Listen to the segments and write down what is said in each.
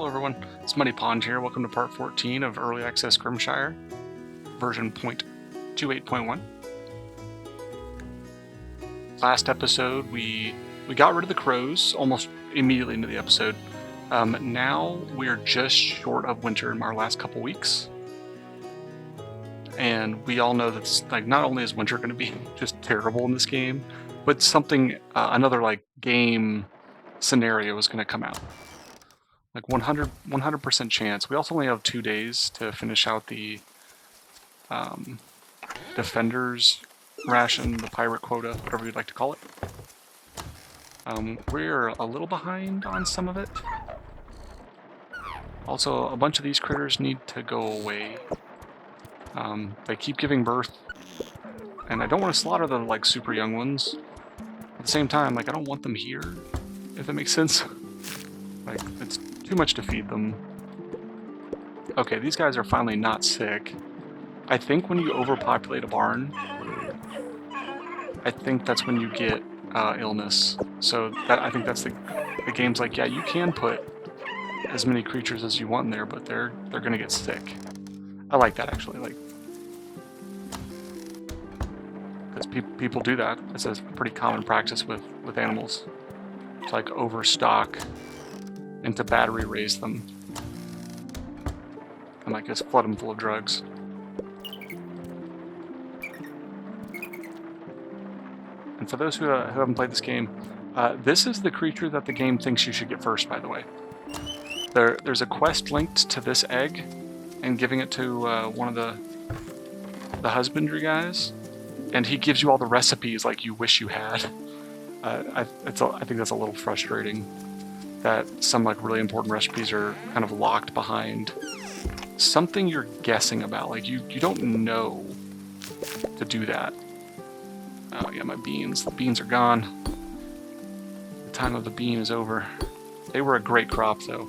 Hello everyone, it's Muddy Pond here. Welcome to part 14 of Early Access Grimshire, version 0.28.1. Last episode, we got rid of the crows almost immediately into the episode. Now we're just short of winter in our last couple weeks. And we all know that not only is winter going to be just terrible in this game, but something, another game scenario is going to come out. 100% chance. We also only have 2 days to finish out the Defender's ration, the pirate quota, whatever you'd like to call it. We're a little behind on some of it. Also, a bunch of these critters need to go away. They keep giving birth, and I don't want to slaughter the super young ones. At the same time, I don't want them here, if that makes sense. It's too much to feed them. Okay, these guys are finally not sick. I think when you overpopulate a barn, I think that's when you get illness. So I think that's the game's yeah, you can put as many creatures as you want in there, but they're gonna get sick. I like that actually, because people do that. It's a pretty common practice with animals. It's overstock and to battery raise them. And just flood them full of drugs. And for those who haven't played this game, this is the creature that the game thinks you should get first, by the way. There's a quest linked to this egg, and giving it to one of the husbandry guys, and he gives you all the recipes you wish you had. I think that's a little frustrating, that some really important recipes are kind of locked behind something you're guessing about. You don't know to do that. Oh yeah, my beans. The beans are gone. The time of the bean is over. They were a great crop though.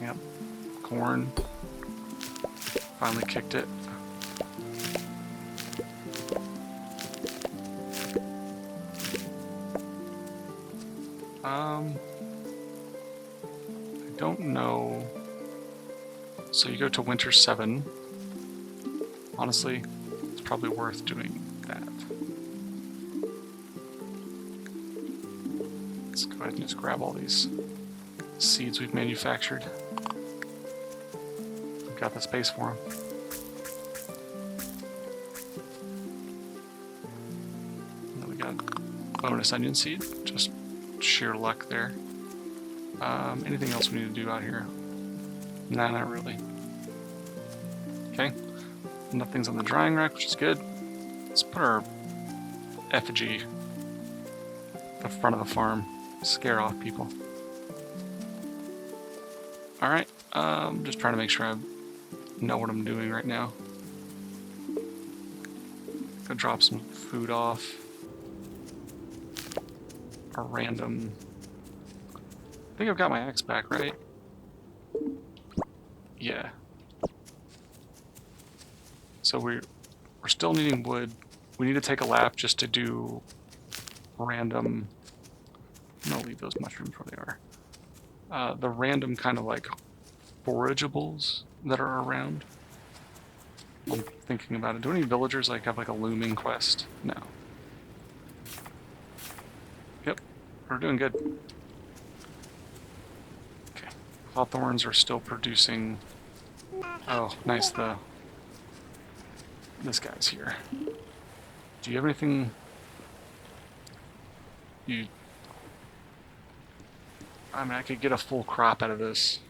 Yep, corn. Finally kicked it. I don't know. So you go to Winter 7. Honestly, it's probably worth doing that. Let's go ahead and just grab all these seeds we've manufactured. We've got the space for them. And then we got bonus onion seed, just sheer luck there. Anything else we need to do out here? Nah, not really. Okay, nothing's on the drying rack, which is good. Let's put our effigy at the front of the farm, scare off people. Alright, just trying to make sure I know what I'm doing right now. Go drop some food off. A random... I think I've got my axe back, right? Yeah. So we're still needing wood. We need to take a lap just to do random... I'm gonna leave those mushrooms where they are. The random kind of forageables that are around. I'm thinking about it. Do any villagers have a looming quest? No. Yep, we're doing good. Okay, hawthorns are still producing. Oh, nice. This guy's here. Do you have anything? I mean, I could get a full crop out of this.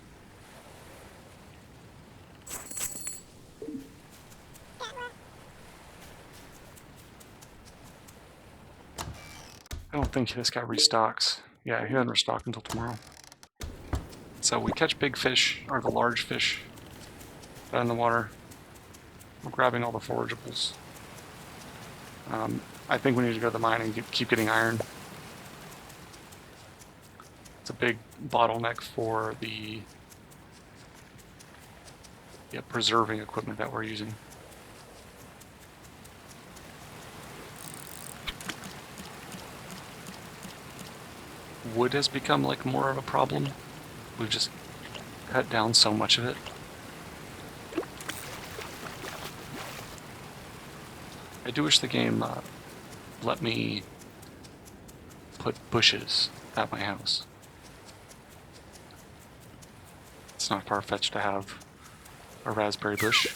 I don't think this guy restocks. Yeah, he doesn't restock until tomorrow. So we catch big fish, or the large fish, down in the water. We're grabbing all the forageables. I think we need to go to the mine and keep getting iron. It's a big bottleneck for the preserving equipment that we're using. Wood has become like more of a problem. We've just cut down so much of it. I do wish the game let me put bushes at my house. It's not far-fetched to have a raspberry bush.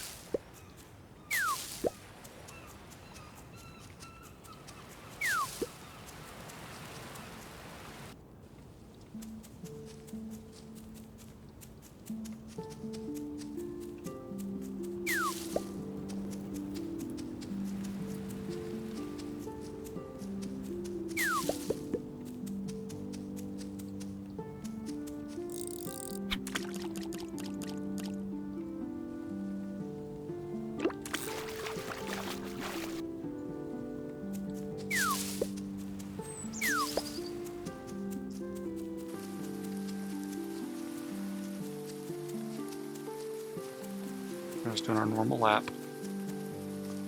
We're just doing our normal lap.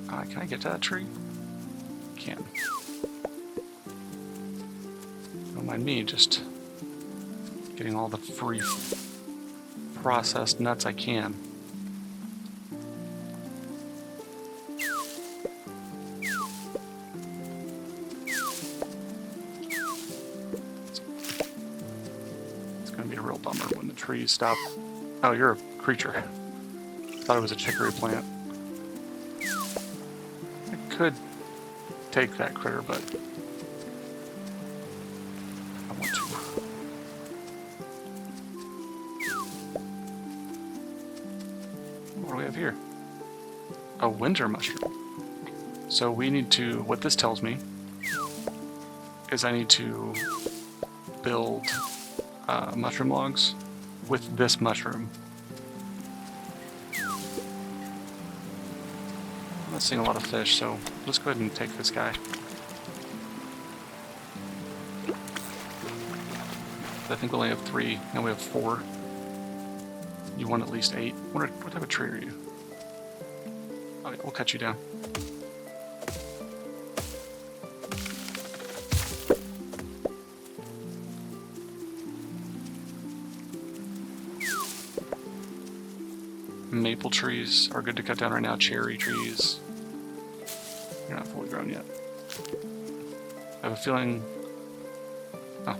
Can I get to that tree? Can. Don't mind me, just getting all the free processed nuts I can. It's gonna be a real bummer when the trees stop. Oh, you're a creature. Thought it was a chicory plant. I could take that critter, but I want to. What do we have here? A winter mushroom. So we need to, what this tells me is I need to build mushroom logs with this mushroom. I'm not seeing a lot of fish, so let's go ahead and take this guy. I think we only have 3, now we have 4. You want at least 8. What type of tree are you? Okay, we'll cut you down. Maple trees are good to cut down right now. Cherry trees. You're not fully grown yet. I have a feeling... Oh.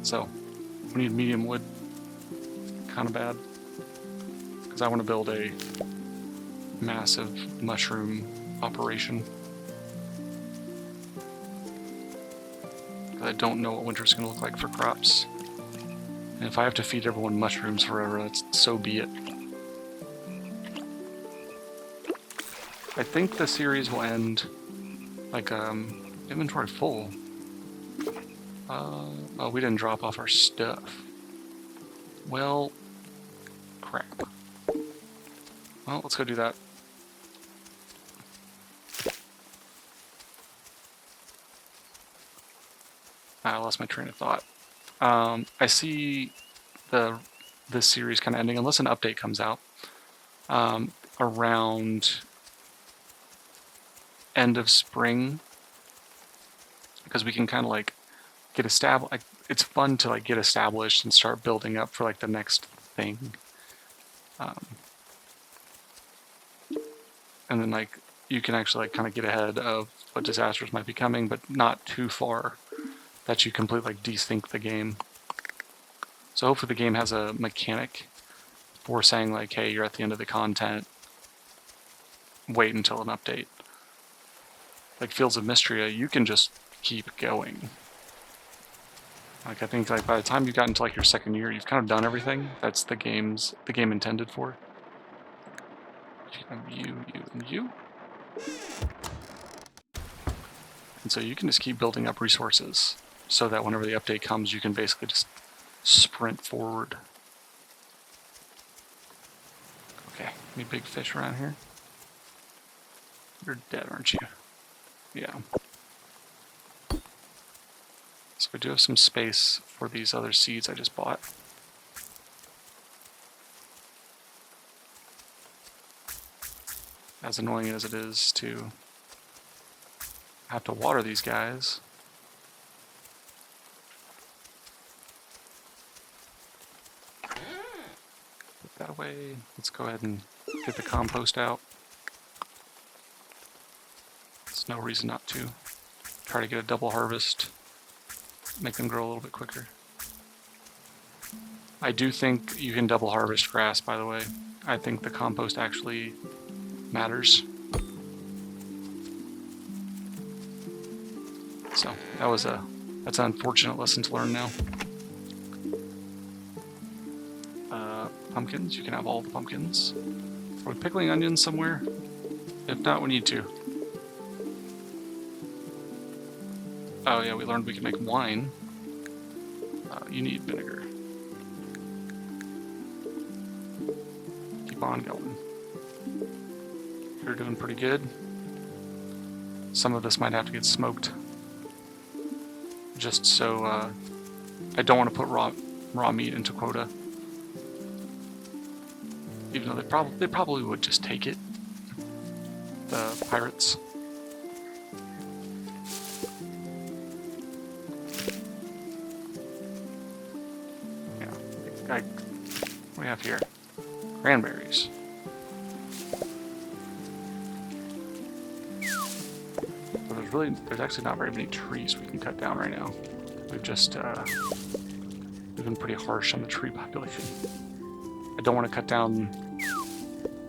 So, we need medium wood. Kind of bad. Because I want to build a massive mushroom operation. Because I don't know what winter's going to look like for crops. And if I have to feed everyone mushrooms forever, that's so be it. I think the series will end like inventory full. Oh, we didn't drop off our stuff. Well, crap. Well, let's go do that. I lost my train of thought. I see this series kind of ending unless an update comes out around end of spring, because we can kind of like get established. Like, it's fun to like get established and start building up for like the next thing, and then like you can actually like kind of get ahead of what disasters might be coming, but not too far that you completely like desync the game. So hopefully the game has a mechanic for saying like, hey, you're at the end of the content, wait until an update. Like Fields of Mystery, you can just keep going. Like I think like by the time you got into like your second year, you've kind of done everything that's the game intended for. You, and you. And so you can just keep building up resources so that whenever the update comes, you can basically just sprint forward. Okay, any big fish around here? You're dead, aren't you? Yeah. we do have some space for these other seeds I just bought. As annoying as it is to have to water these guys. Put that away. Let's go ahead and get the compost out. There's no reason not to. Try to get a double harvest. Make them grow a little bit quicker. I do think you can double harvest grass, by the way. I think the compost actually matters. So that's an unfortunate lesson to learn now. Pumpkins, you can have all the pumpkins. Are we pickling onions somewhere? If not, we need to. Oh yeah, we learned we can make wine. You need vinegar. Keep on going. You're doing pretty good. Some of this might have to get smoked. Just so I don't want to put raw meat into quota. Even though they probably would just take it. The pirates. Yeah. What do we have here? Cranberries. There's actually not very many trees we can cut down right now. We've just we've been pretty harsh on the tree population. I don't want to cut down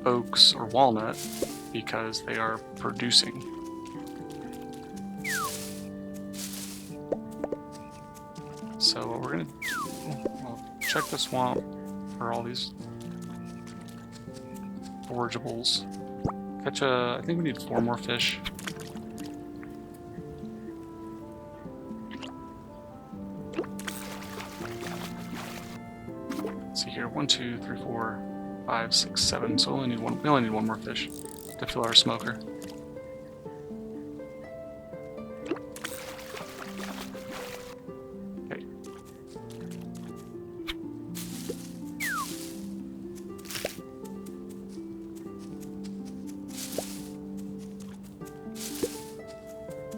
oaks or walnut because they are producing. So what we're gonna do, we'll check the swamp for all these forageables. I think we need 4 more fish. See here, 1, 2, 3, 4, 5, 6, 7. So we only need one more fish to fill our smoker. Okay.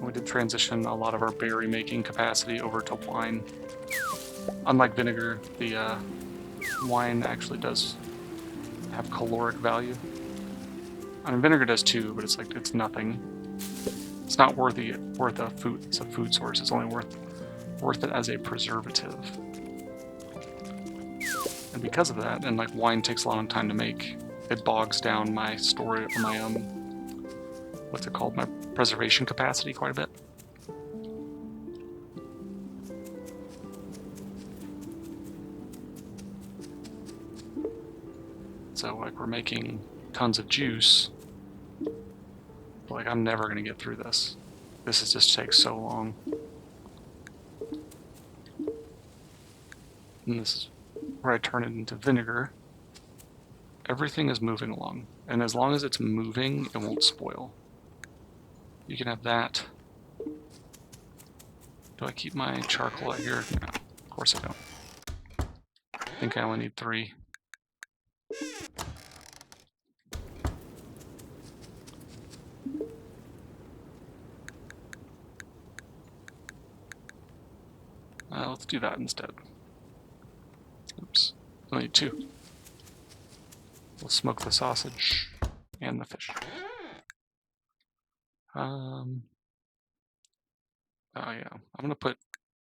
We did transition a lot of our berry making capacity over to wine. Unlike vinegar, the wine actually does have caloric value. I mean, vinegar does too, but it's nothing. It's not worth a food. It's a food source. It's only worth it as a preservative. And because of that, and like wine takes a long time to make, it bogs down my storage, my what's it called, my preservation capacity quite a bit. So like we're making tons of juice, but like I'm never gonna get through this. This is just takes so long. And this is where I turn it into vinegar. Everything is moving along, and as long as it's moving, it won't spoil. You can have that. Do I keep my charcoal out here? No, of course I don't. I think I only need 3. Let's do that instead. Oops, I need 2. We'll smoke the sausage and the fish. Oh yeah, I'm gonna put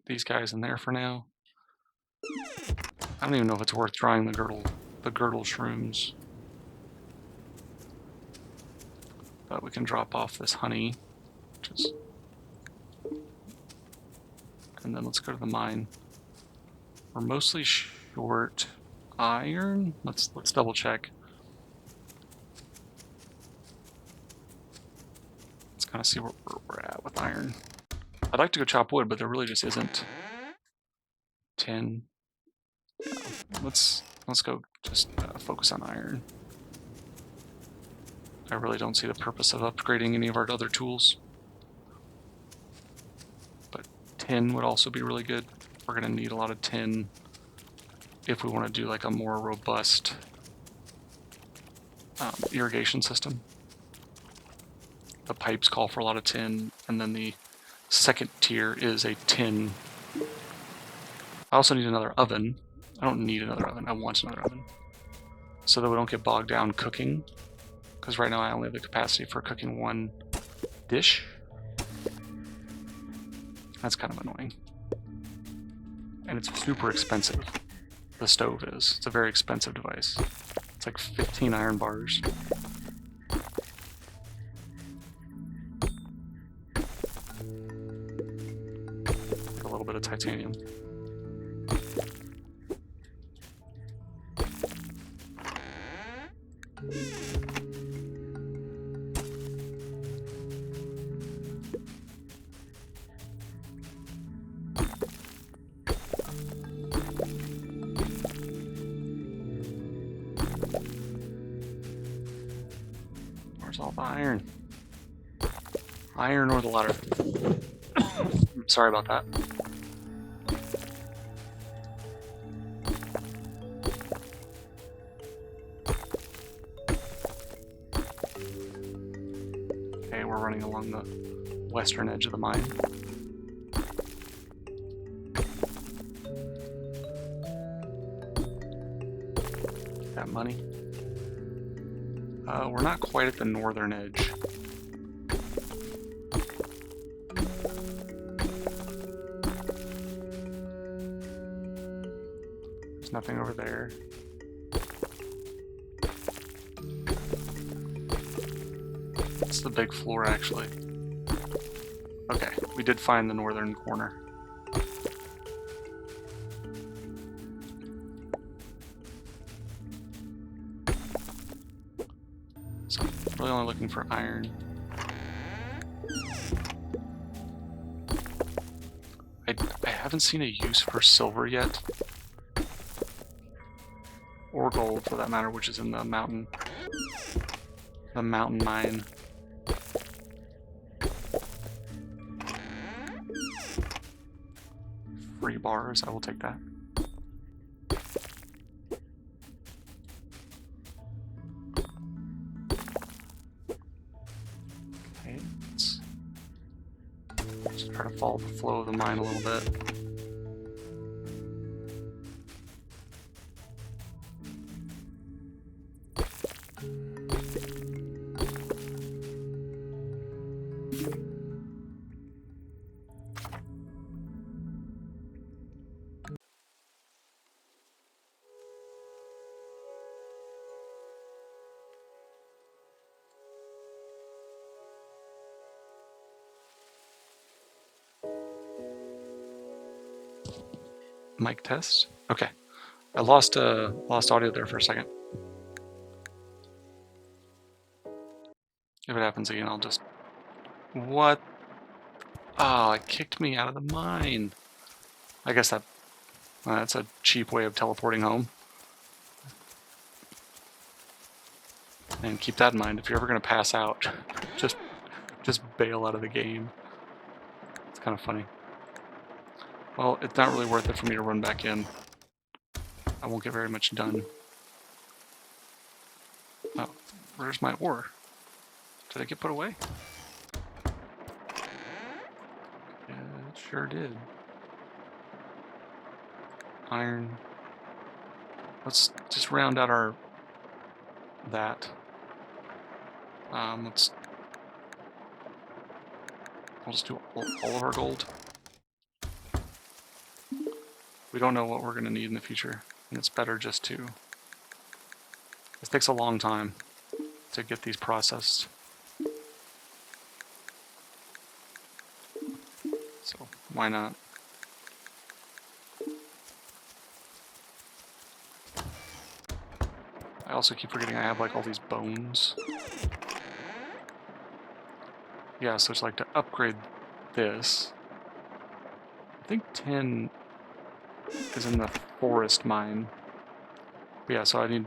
these guys in there for now. I don't even know if it's worth drying the girdle shrooms. But we can drop off this honey, and then let's go to the mine. We're mostly short iron. Let's double check. Let's kind of see where we're at with iron. I'd like to go chop wood, but there really just isn't. 10. Yeah, let's go just focus on iron. I really don't see the purpose of upgrading any of our other tools. But tin would also be really good. We're going to need a lot of tin if we want to do like a more robust irrigation system. The pipes call for a lot of tin, and then the second tier is a tin. I also need another oven. I don't need another oven, I want another oven. So that we don't get bogged down cooking, because right now I only have the capacity for cooking one dish. That's kind of annoying. And it's super expensive. The stove is. It's a very expensive device. It's like 15 iron bars. A little bit of titanium. Where's all the iron? Iron or the ladder? Sorry about that. Okay, we're running along the western edge of the mine. That money. We're not quite at the northern edge. There's nothing over there. It's the big floor, actually. Okay, we did find the northern corner. So, I'm really only looking for iron. I haven't seen a use for silver yet. Or gold, for that matter, which is in the mountain. The mountain mine. Free bars, I will take that. Okay, let's just try to follow the flow of the mine a little bit. Mic test? Okay. I lost audio there for a second. If it happens again, I'll just... What? Oh, it kicked me out of the mine. I guess that's a cheap way of teleporting home. And keep that in mind, if you're ever going to pass out, just bail out of the game. It's kind of funny. Well, it's not really worth it for me to run back in. I won't get very much done. Oh, where's my ore? Did it get put away? Yeah, it sure did. Iron. Let's just round out our... that. I'll just do all of our gold. We don't know what we're going to need in the future, and it's better just to... It takes a long time to get these processed. So, why not? I also keep forgetting I have like all these bones. Yeah, so it's like to upgrade this. I think 10 is in the forest mine. But yeah, so I need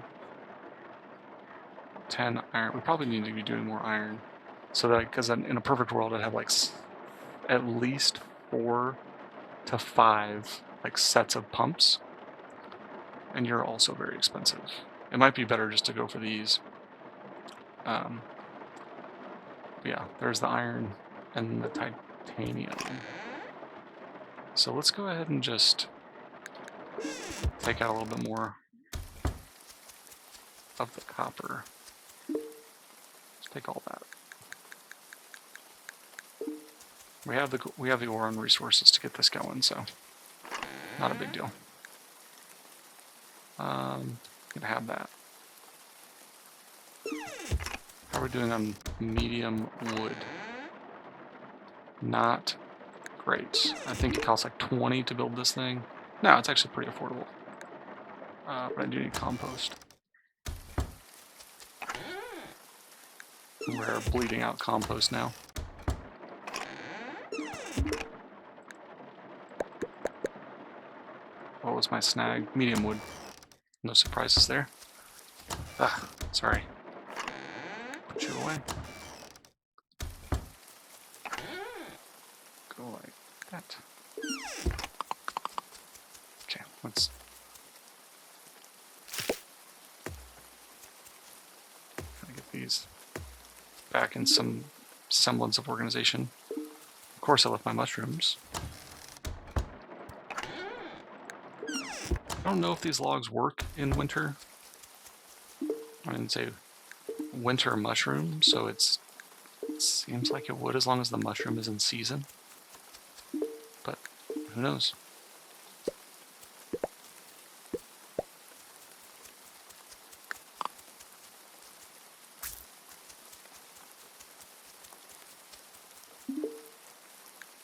10 iron. We probably need to be doing more iron. So that, because in a perfect world I'd have like at least 4 to 5 like sets of pumps, and you're also very expensive. It might be better just to go for these. Yeah, there's the iron and the titanium. So let's go ahead and just take out a little bit more of the copper. Let's take all that. We have the ore and resources to get this going, so not a big deal. Gonna have that. How are we doing on medium wood? Not great. I think it costs like 20 to build this thing. No, it's actually pretty affordable. But I do need compost. We're bleeding out compost now. What was my snag? Medium wood. No surprises there. Ah, sorry. Put you away. Go like that. Okay, let's... Try to get these back in some semblance of organization. Of course I left my mushrooms. I don't know if these logs work in winter. I mean, say winter mushroom, so it seems like it would as long as the mushroom is in season. But who knows?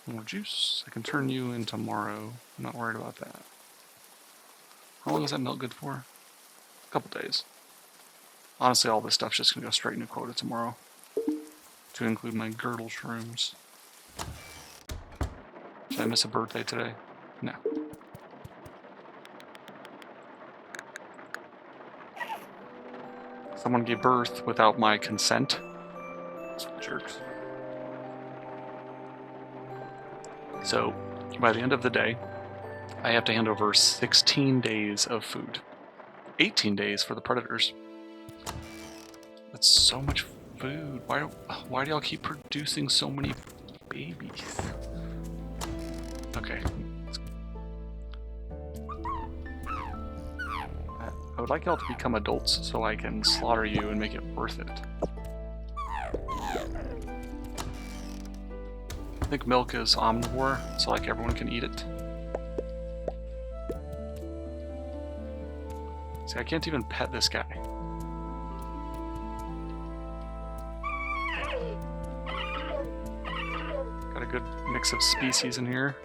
More juice. I can turn you in tomorrow. I'm not worried about that. How long is that milk good for? A couple days. Honestly, all this stuff's just gonna go straight into quota tomorrow. To include my girdle shrooms. Did I miss a birthday today? No. Someone gave birth without my consent. Jerks. So, by the end of the day, I have to hand over 16 days of food. 18 days for the predators. That's so much food. Why do y'all keep producing so many babies? Okay. I would like y'all to become adults so I can slaughter you and make it worth it. I think milk is omnivore, so like everyone can eat it. See, I can't even pet this guy. Got a good mix of species in here.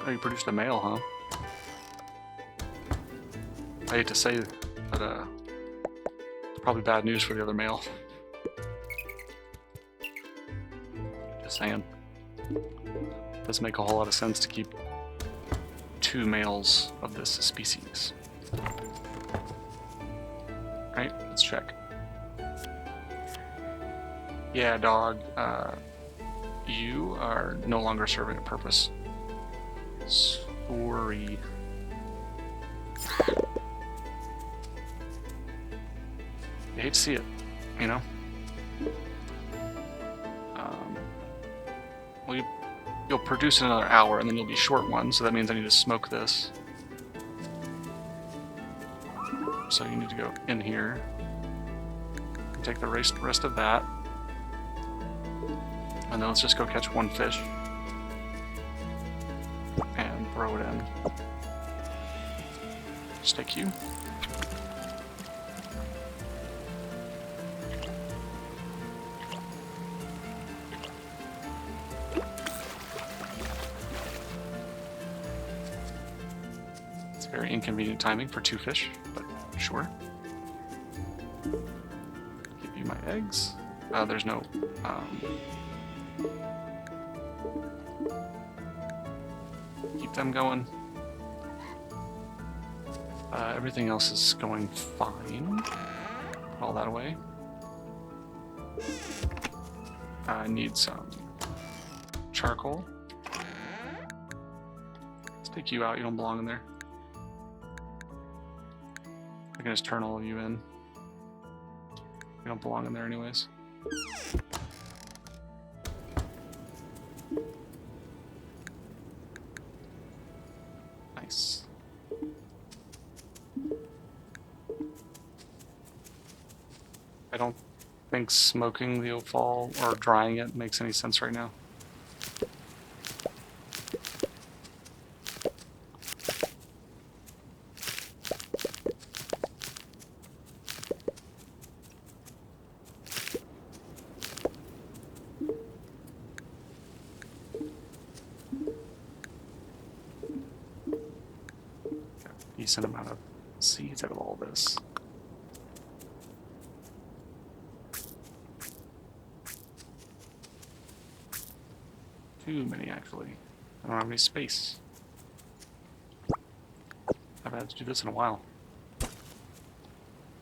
Oh, you produced a male, huh? I hate to say it, but it's probably bad news for the other male. Just saying. Doesn't make a whole lot of sense to keep 2 males of this species. Right, let's check. Yeah, dog, you are no longer serving a purpose. Sorry. You hate to see it, you know? Well, you'll produce in another hour, and then you'll be short one, so that means I need to smoke this. So you need to go in here. Take the rest of that. And then let's just go catch 1 fish. And throw it in. Just take you. Very inconvenient timing for 2 fish, but sure. Give you my eggs. There's no... keep them going. Everything else is going fine. All that away. I need some charcoal. Let's take you out. You don't belong in there. I can just turn all of you in. You don't belong in there anyways. Nice. I don't think smoking the fall or drying it makes any sense right now. Decent amount of seeds out of all this. Too many, actually. I don't have any space. I've had to do this in a while.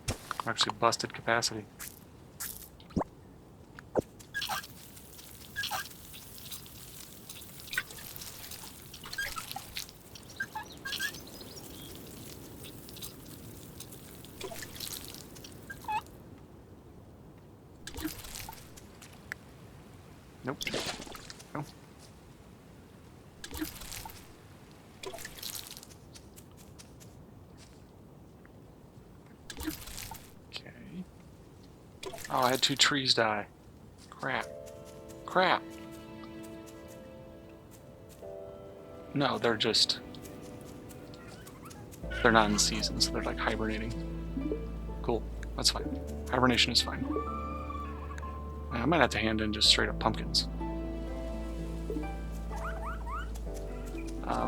I've actually busted capacity. Nope. No. Okay. Oh, I had 2 trees die. Crap. Crap. No, they're just... They're not in season, so they're like hibernating. Cool. That's fine. Hibernation is fine. I might have to hand in just straight up pumpkins.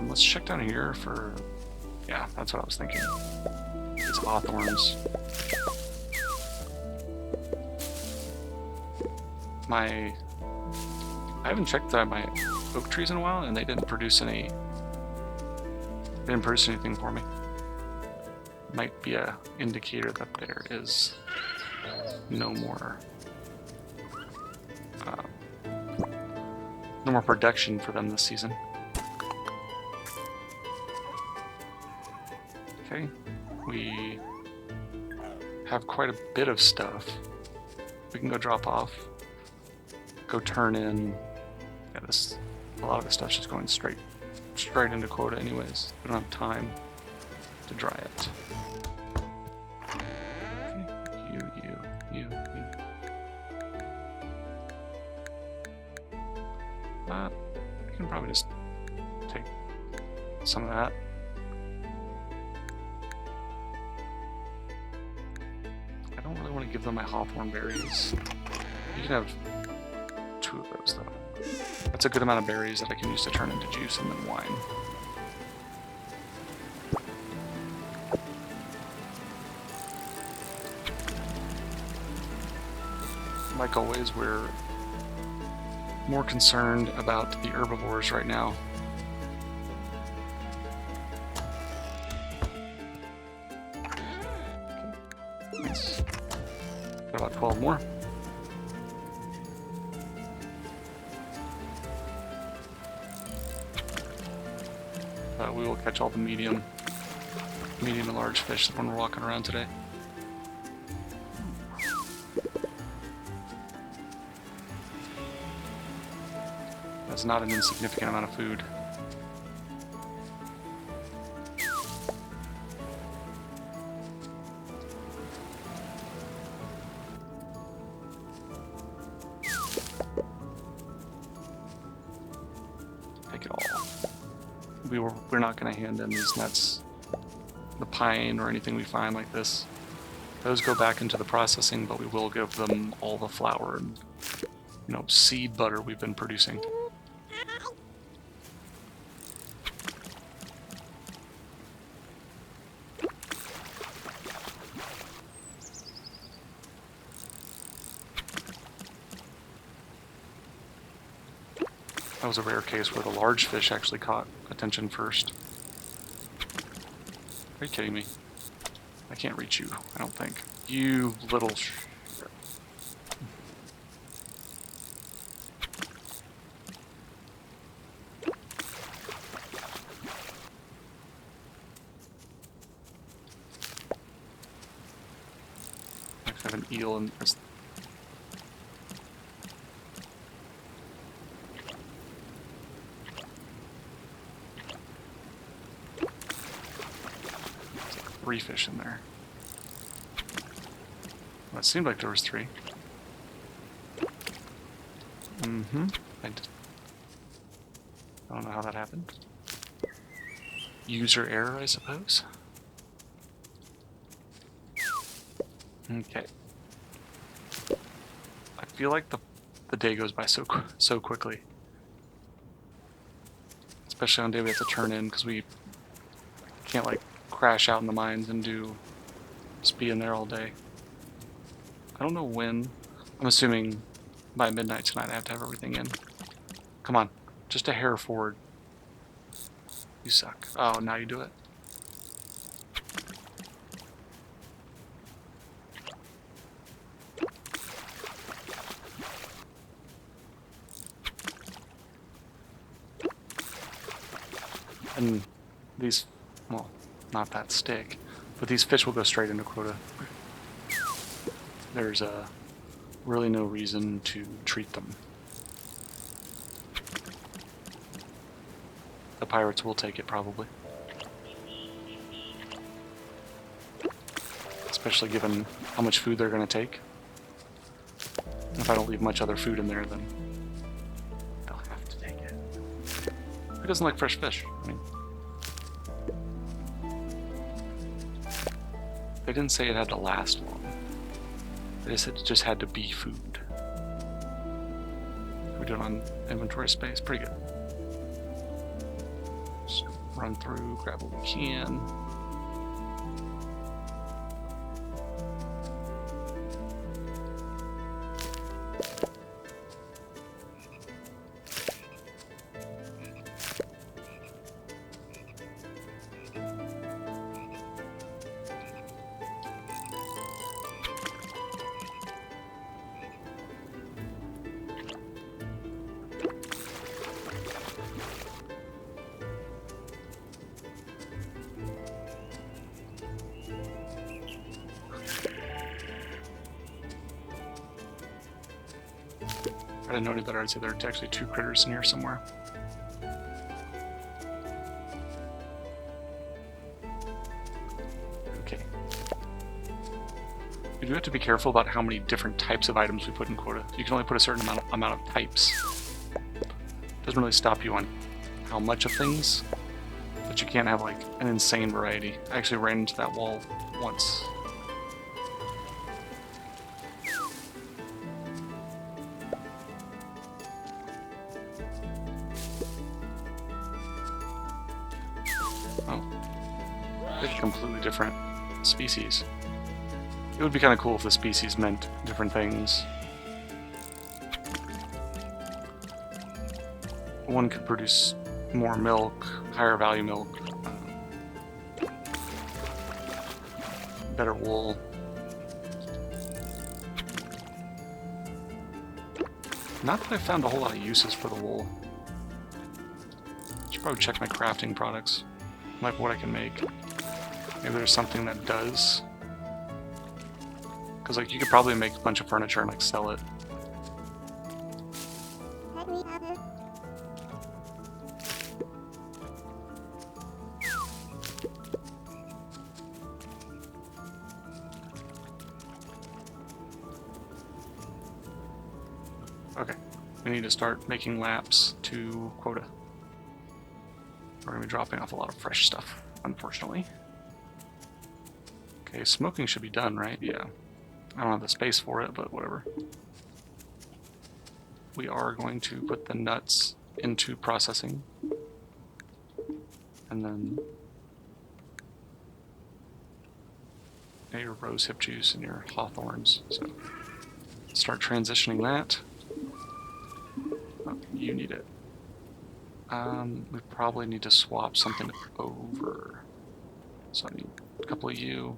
Let's check down here for... Yeah, that's what I was thinking. These hawthorns. I haven't checked my oak trees in a while, and they didn't produce any... They didn't produce anything for me. Might be a indicator that there is no more... no more production for them this season. Okay, we have quite a bit of stuff. We can go drop off, go turn in. Yeah, a lot of this stuff's just going straight into quota anyways. We don't have time to dry it. Okay, you. I can probably just take some of that. I don't really want to give them my hawthorn berries. You can have 2 of those though. That's a good amount of berries that I can use to turn into juice and then wine. Like always, we're more concerned about the herbivores right now. Nice. Got about 12 more. We will catch all the medium and large fish when we're walking around today. That's not an insignificant amount of food. Take it all. We're not going to hand in these nuts, the pine or anything we find like this. Those go back into the processing, but we will give them all the flour and, seed butter we've been producing. That was a rare case where the large fish actually caught attention first. Are you kidding me? I can't reach you, I don't think. You little I have an eel in this. Three fish in there. Well, it seemed like there was three. Mm-hmm. I don't know how that happened. User error, I suppose. Okay. I feel like the day goes by so quickly. Especially on the day we have to turn in, because we can't, like, crash out in the mines and just be in there all day. I don't know when. I'm assuming by midnight tonight I have to have everything in. Come on. Just a hair forward. You suck. Oh, now you do it. And these, well, not that stick, but these fish will go straight into quota. There's really no reason to treat them. The pirates will take it, probably. Especially given how much food they're going to take. If I don't leave much other food in there, then they'll have to take it. Who doesn't like fresh fish? I mean, they didn't say it had to last long. They said it just had to be food. We're doing on inventory space. Pretty good. Just run through, grab what we can. I didn't know any better. I'd say there are actually two critters in here somewhere. Okay. You do have to be careful about how many different types of items we put in quota. You can only put a certain amount of types. Doesn't really stop you on how much of things, but you can't have like an insane variety. I actually ran into that wall once. Completely different species. It would be kind of cool if the species meant different things. One could produce more milk, higher value milk, better wool. Not that I found a whole lot of uses for the wool. Should probably check my crafting products, like what I can make. Maybe there's something that does. Because like you could probably make a bunch of furniture and like sell it. Okay, we need to start making laps to quota. We're going to be dropping off a lot of fresh stuff, unfortunately. Okay, smoking should be done, right? Yeah. I don't have the space for it, but whatever. We are going to put the nuts into processing. And then your rose hip juice and your hawthorns. So start transitioning that. Oh, you need it. We probably need to swap something over. So I need a couple of you.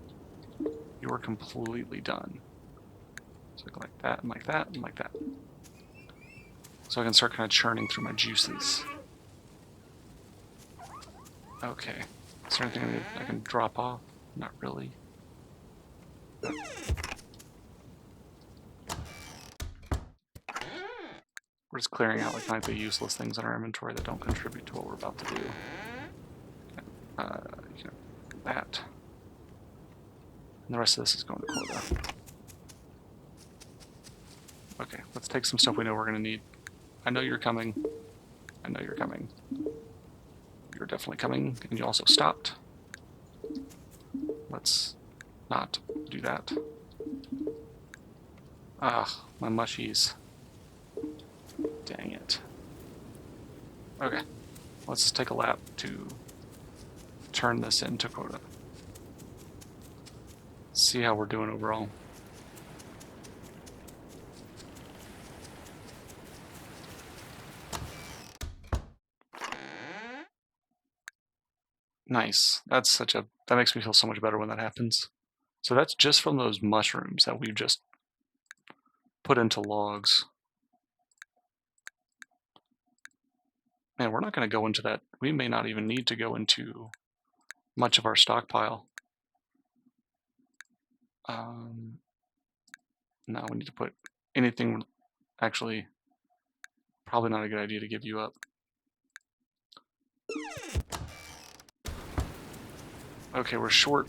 You are completely done. So I go like that, and like that, and like that. So I can start kind of churning through my juices. Okay. Is there anything I can drop off? Not really. We're just clearing out like the useless things in our inventory that don't contribute to what we're about to do. You know, that. And the rest of this is going to quota. Okay, let's take some stuff we know we're going to need. I know you're coming. I know you're coming. You're definitely coming, and you also stopped. Let's not do that. Ah, my mushies. Dang it. Okay, let's take a lap to turn this into quota. See how we're doing overall. Nice. That makes me feel so much better when that happens. So that's just from those mushrooms that we've just put into logs. Man, we're not going to go into that. We may not even need to go into much of our stockpile. No, we need to put anything. Actually, probably not a good idea to give you up. Okay, we're short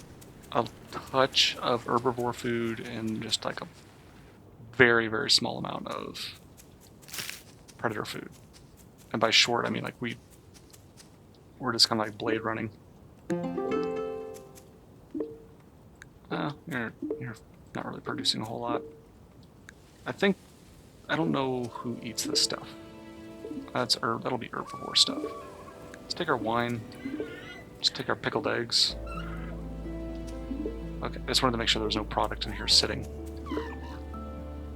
a touch of herbivore food and just like a very, very small amount of predator food. And by short, I mean like we're just kind of like blade running. You're not really producing a whole lot. I don't know who eats this stuff. That'll be herbivore stuff. Let's take our wine. Let's take our pickled eggs. Okay, I just wanted to make sure there was no product in here sitting.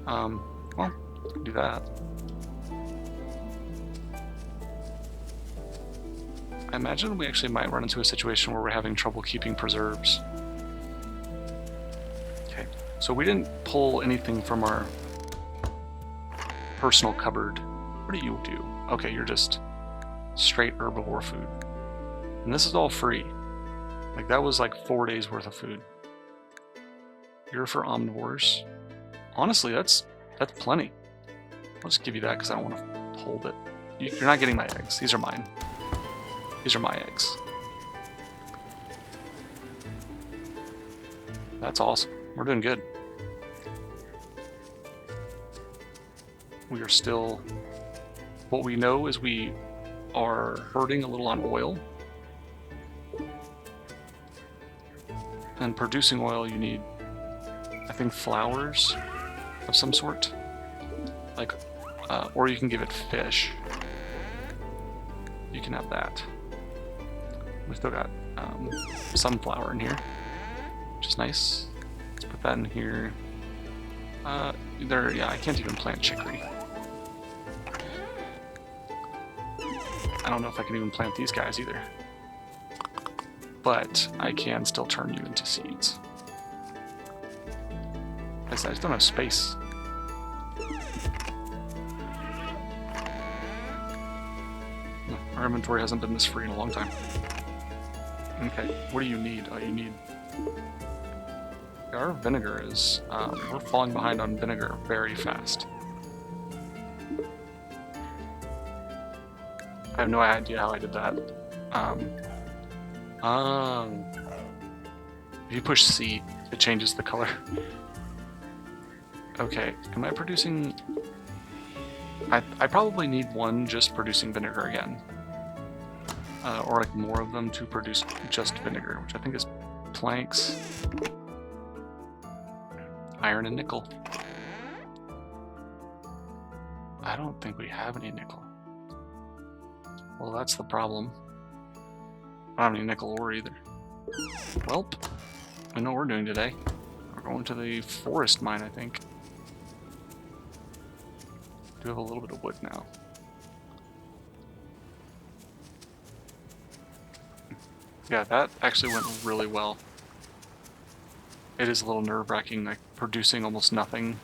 Well, do that. I imagine we actually might run into a situation where we're having trouble keeping preserves. Okay, so we didn't pull anything from our personal cupboard. What do you do? Okay, you're just straight herbivore food. And this is all free. Like, that was like 4 days worth of food. You're for omnivores. Honestly, that's plenty. I'll just give you that because I don't want to hold it. You're not getting my eggs. These are mine. These are my eggs. That's awesome. We're doing good. We are still... What we know is we are hurting a little on oil. And producing oil, you need, I think, flowers of some sort. Like, or you can give it fish. You can have that. We've still got sunflower in here, which is nice. Let's put that in here. Yeah, I can't even plant chicory. I don't know if I can even plant these guys either. But I can still turn you into seeds. I just don't have space. Our inventory hasn't been this free in a long time. Okay, what do you need? Oh, you need... Our vinegar is... we're falling behind on vinegar very fast. I have no idea how I did that. If you push C, it changes the color. Okay, am I producing... I probably need one just producing vinegar again. Or like more of them to produce just vinegar, which I think is planks, iron, and nickel. I don't think we have any nickel. Well, that's the problem. I don't have any nickel ore either. Welp, I know what we're doing today. We're going to the forest mine, I think. Do have a little bit of wood now. Yeah, that actually went really well. it is a little nerve-wracking, like producing almost nothing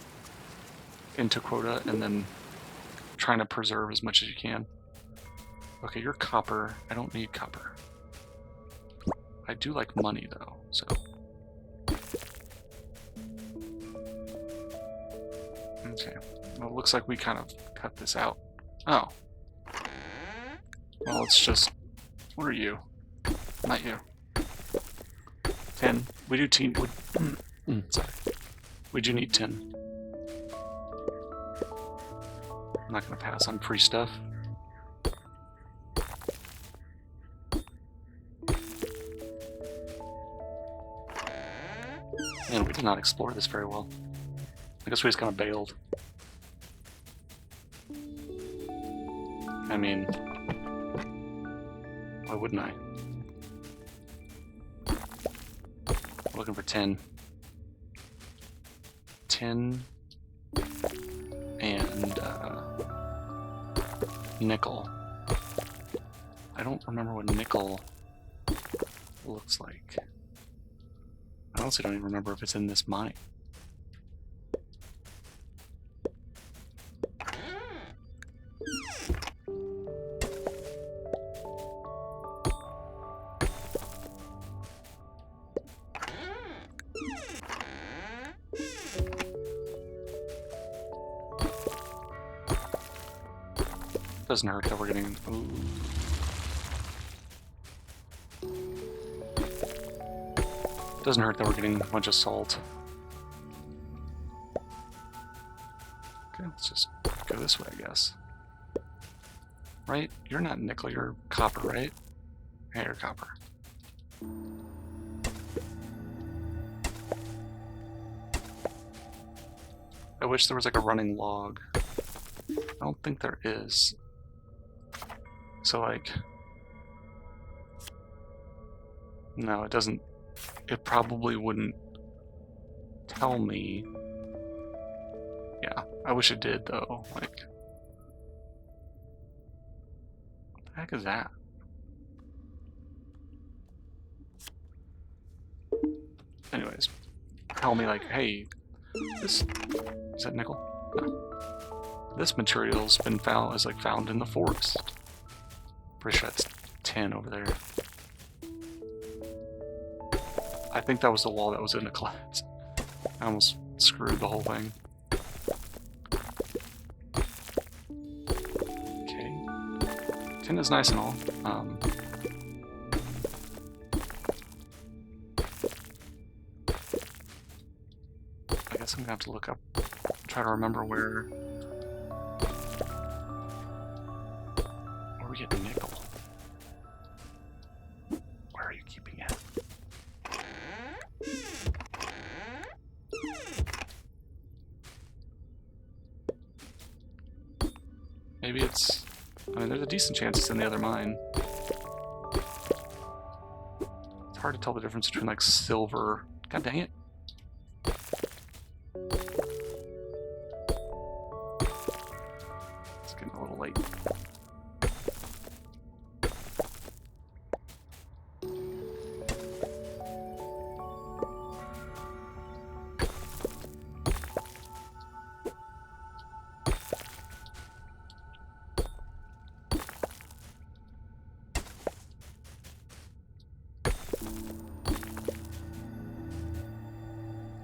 into quota and then trying to preserve as much as you can. Okay, you're copper. I don't need copper. I do like money though, so. Okay, well it looks like we kind of cut this out. Oh. Well, it's just, what are you? Not you. 10. We do team, sorry. We do need 10. I'm not gonna pass on free stuff. Man, we did not explore this very well. I guess we just kind of bailed. I mean, why wouldn't I? Looking for 10. 10 and nickel. I don't remember what nickel looks like. I honestly don't even remember if it's in this mine. Doesn't hurt that we're getting. Ooh. Doesn't hurt that we're getting a bunch of salt. Okay, let's just go this way, I guess. Right? You're not nickel, you're copper, right? Yeah, you're copper. I wish there was like a running log. I don't think there is. So like, no, it doesn't, it probably wouldn't tell me. Yeah, I wish it did though, like, what the heck is that? Anyways, tell me like, hey, this, is that nickel? No. This material's been found, is like found in the forest. Pretty sure that's 10 over there. I think that was the wall that was in the collapse. I almost screwed the whole thing. Okay. 10 is nice and all. I guess I'm gonna have to look up, try to remember where we get nickel. Where are you keeping it? Maybe it's, I mean, there's a decent chance it's in the other mine. It's hard to tell the difference between like silver. God dang it. It's getting a little late.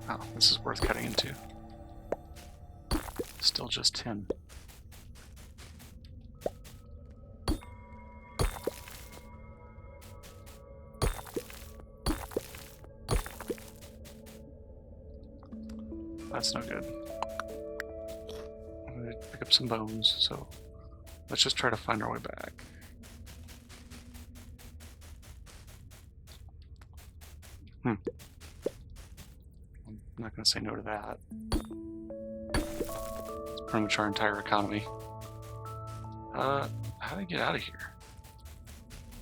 Oh, this is worth cutting into. Still just 10. That's no good. I'm gonna pick up some bones, so let's just try to find our way back. I'm not going to say no to that. It's pretty much our entire economy. How do I get out of here?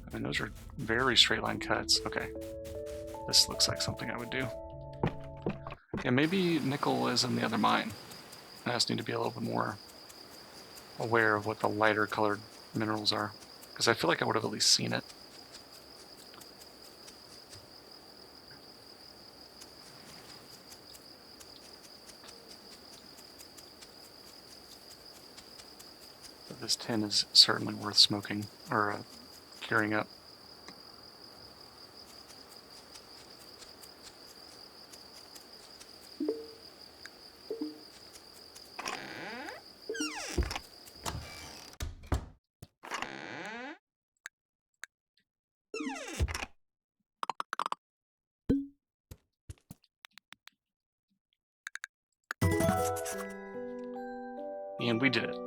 I mean, those are very straight line cuts. Okay. This looks like something I would do. Yeah, maybe nickel is in the other mine. I just need to be a little bit more aware of what the lighter colored minerals are. Because I feel like I would have at least seen it. This tin is certainly worth smoking, or curing up. And we did it.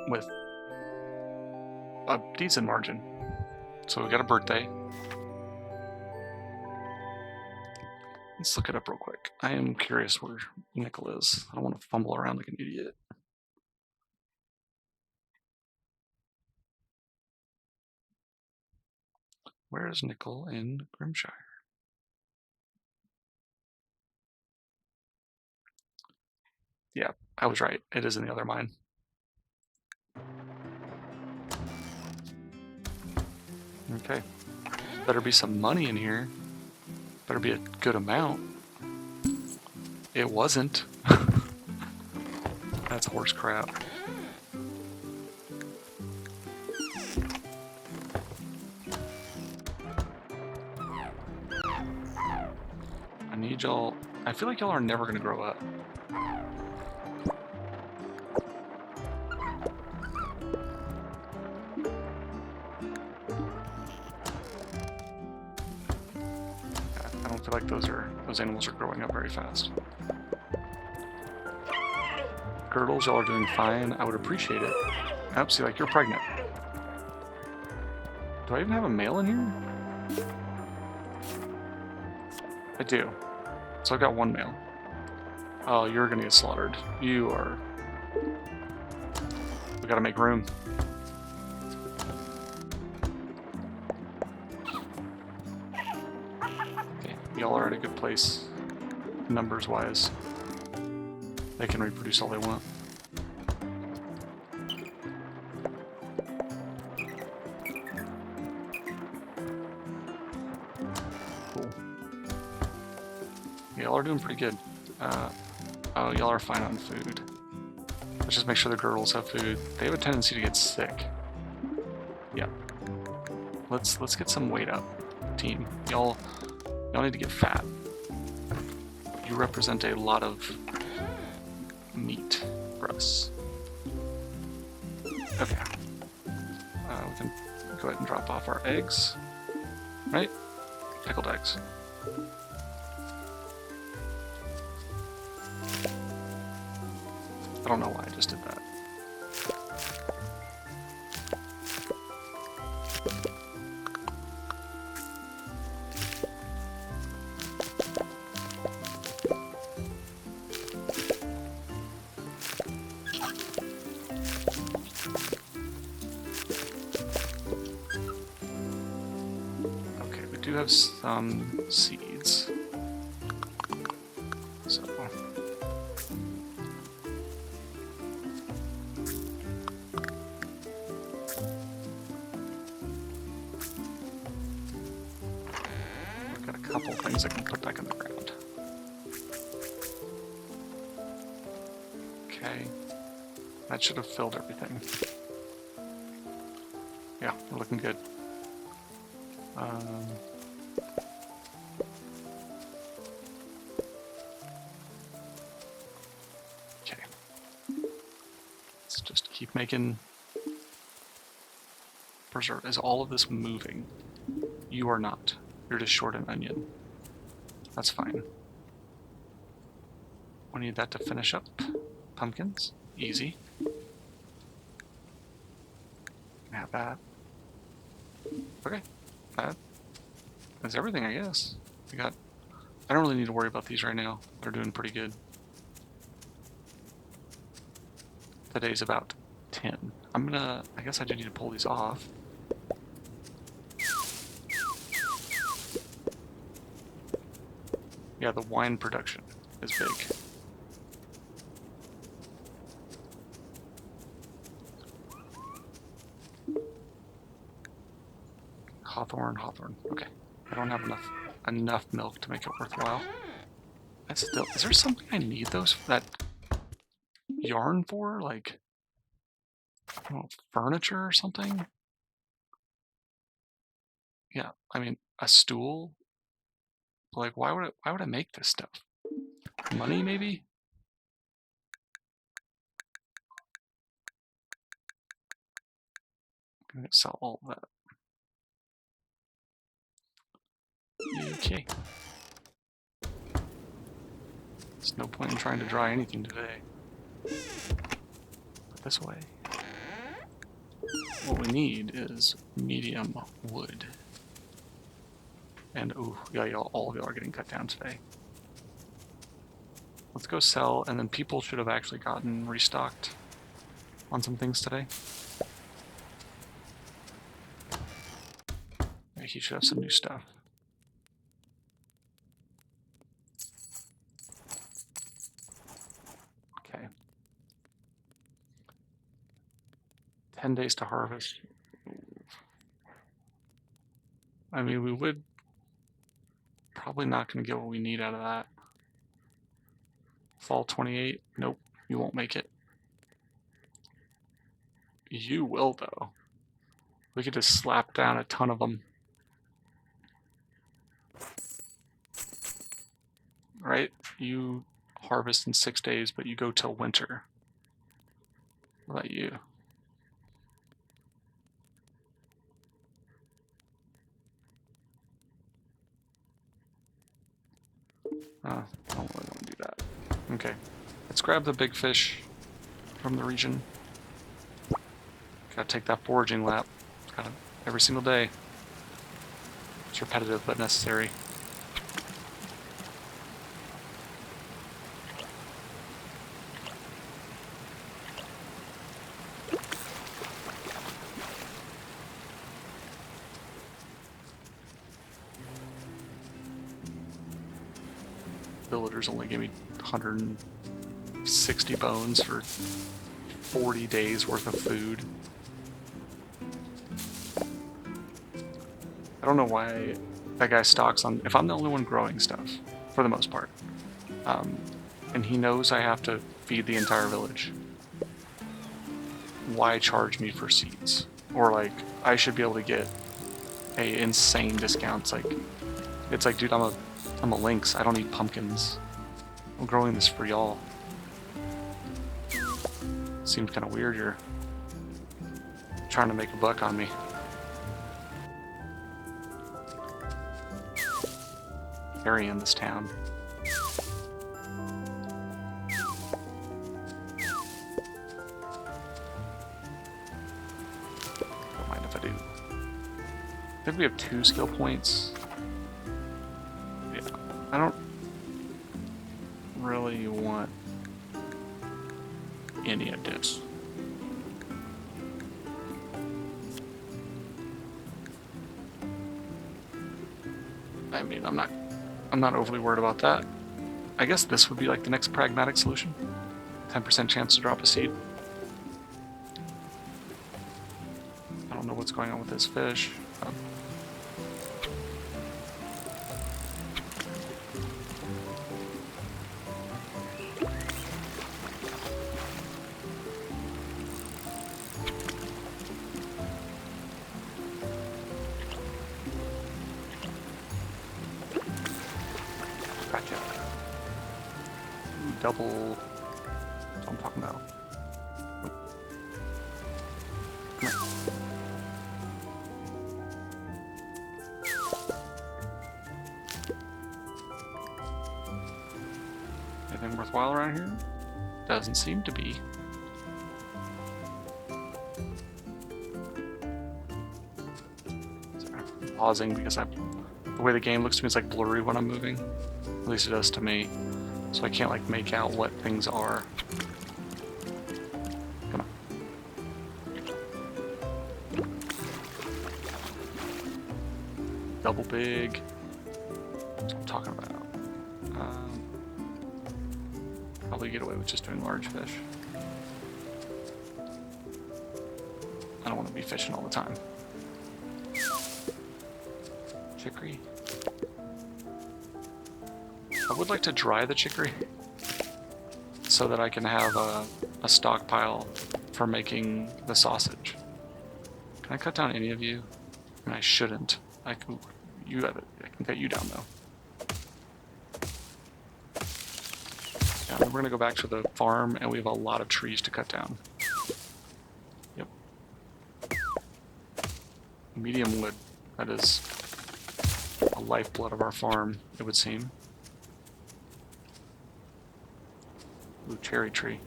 With a decent margin. So we got a birthday. Let's look it up real quick. I am curious where Nickel is. I don't want to fumble around like an idiot. Where is Nickel in Grimshire? Yeah, I was right. It is in the other mine. Okay. Better be some money in here. Better be a good amount. It wasn't. That's horse crap. I need y'all. I feel like y'all are never gonna grow up. I don't feel like those animals are growing up very fast. Girdles, y'all are doing fine. I would appreciate it. Oh, see, like, you're pregnant. Do I even have a male in here? I do. So I've got one male. Oh, you're gonna get slaughtered. You are... We gotta make room. Okay, y'all are at a good place, numbers-wise. They can reproduce all they want. Cool. Y'all are doing pretty good. Oh, y'all are fine on food. Let's just make sure the girls have food. They have a tendency to get sick. Yeah. Let's get some weight up, team. Y'all need to get fat. You represent a lot of meat for us. Okay. We can go ahead and drop off our eggs. Right? Pickled eggs. I don't know why I just did that. Okay, we do have some seeds. So couple things I can put back in the ground. Okay, that should have filled everything. Yeah, we're looking good. Okay, let's just keep making preserve. Is all of this moving? You are not. You're just short an onion. That's fine. We need that to finish up. Pumpkins. Easy. Have that. Okay. That is everything, I guess. We got... I don't really need to worry about these right now. They're doing pretty good. Today's about 10. I'm gonna... I guess I do need to pull these off. Yeah, the wine production is big. Hawthorn. Okay. I don't have enough milk to make it worthwhile. That's still... Is there something I need that yarn for? Like... I don't know, furniture or something? Yeah, I mean, a stool? Like, why would I make this stuff? Money, maybe? I'm gonna sell all of that. Okay. There's no point in trying to dry anything today. But this way. What we need is medium wood. And, ooh, yeah, all of y'all are getting cut down today. Let's go sell, and then people should have actually gotten restocked on some things today. Yeah, he should have some new stuff. Okay. 10 days to harvest. I mean, we would probably not going to get what we need out of that. Fall 28. Nope, you won't make it. You will, though. We could just slap down a ton of them. Right? You harvest in 6 days, but you go till winter. What about you? I don't really want to do that. Okay. Let's grab the big fish from the region. Gotta take that foraging lap. Gotta every single day. It's repetitive but necessary. Villagers only gave me 160 bones for 40 days worth of food. I don't know why that guy stocks on... If I'm the only one growing stuff, for the most part, and he knows I have to feed the entire village, why charge me for seeds? Or, like, I should be able to get insane discounts. Like, it's like, dude, I'm a lynx. I don't need pumpkins. I'm growing this for y'all. Seems kind of weird. You're trying to make a buck on me. Carry in this town. Don't mind if I do. I think we have 2 skill points. Yeah, I don't really want any of this. I mean, I'm not overly worried about that. I guess this would be like the next pragmatic solution. 10% chance to drop a seed. I don't know what's going on with this fish. Gotcha. Double. That's what I'm talking about. Come here. Anything worthwhile around here? Doesn't seem to be. Sorry, I'm pausing because the way the game looks to me is like blurry when I'm moving. At least it does to me. So I can't like make out what things are. Come on. Double big. That's what I'm talking about. Probably get away with just doing large fish. I don't want to be fishing all the time. Chicory. I would like to dry the chicory so that I can have a stockpile for making the sausage. Can I cut down any of you? And I shouldn't. I can cut you down though. Yeah, we're gonna go back to the farm, and we have a lot of trees to cut down. Yep. Medium wood. That is a lifeblood of our farm, it would seem. Ooh, cherry tree.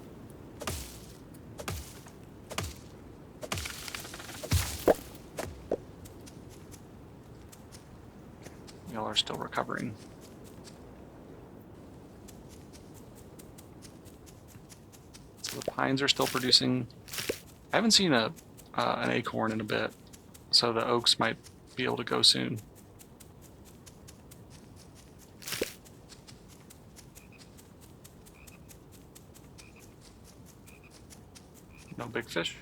Y'all are still recovering. So the pines are still producing. I haven't seen an acorn in a bit, so the oaks might be able to go soon. No big fish.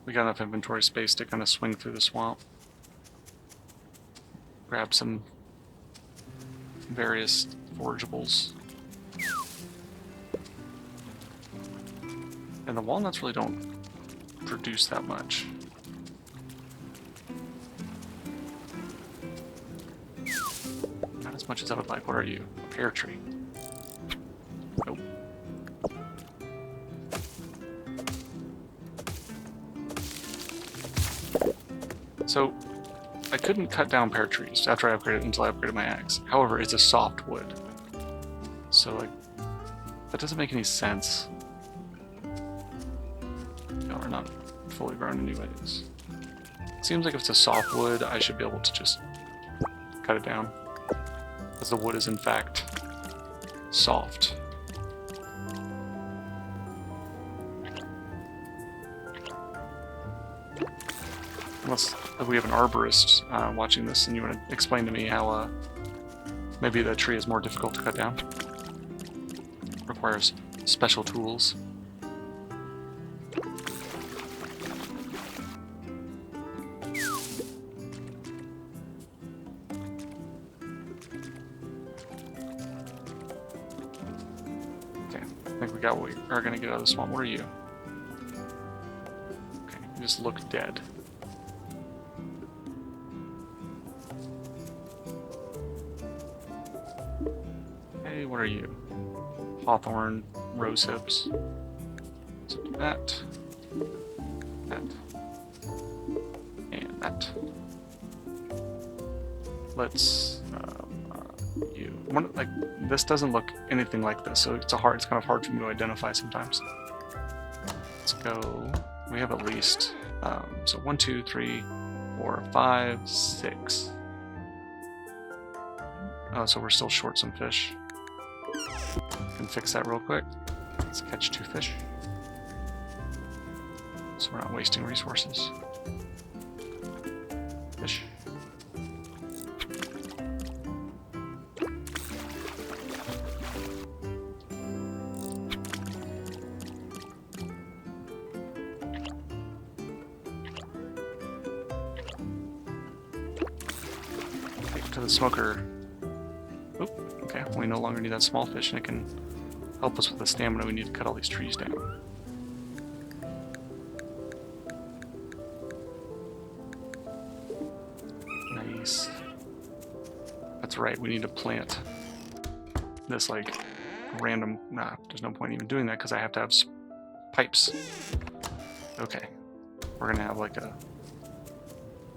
We got enough inventory space to kind of swing through the swamp. Grab some various forageables. And the walnuts really don't produce that much. Not as much as I would like. What are you? A pear tree? Nope. So, I couldn't cut down pear trees after I upgraded until I upgraded my axe. However, it's a soft wood. So, like, that doesn't make any sense. No, we're not fully grown anyways. It seems like if it's a soft wood, I should be able to just cut it down. Because the wood is, in fact, soft. Unless we have an arborist watching this and you want to explain to me how maybe the tree is more difficult to cut down. Requires special tools. Okay, I think we got what we are going to get out of the swamp. What are you? Okay, you just look dead. What are you? Hawthorn, rose hips. So that, and that. Let's you. Like this doesn't look anything like this, so it's kind of hard for me to identify sometimes. Let's go. We have at least so 1, 2, 3, 4, 5, 6. Oh, so we're still short some fish. Can fix that real quick. Let's catch 2 fish. So we're not wasting resources. Fish. Take to the smoker. Oop, okay, we no longer need that small fish, and it can help us with the stamina we need to cut all these trees down. Nice. That's right, we need to plant this like random... Nah, there's no point even doing that because I have to have pipes. Okay. We're gonna have like a...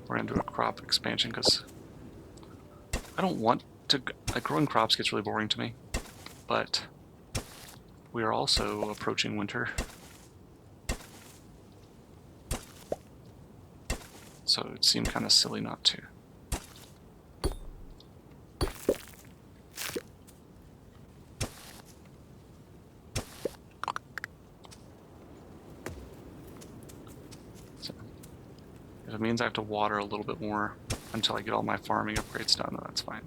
We're gonna do a crop expansion because I don't want to... Like, growing crops gets really boring to me, but we are also approaching winter. So it seemed kind of silly not to. So, if it means I have to water a little bit more until I get all my farming upgrades done, then that's fine.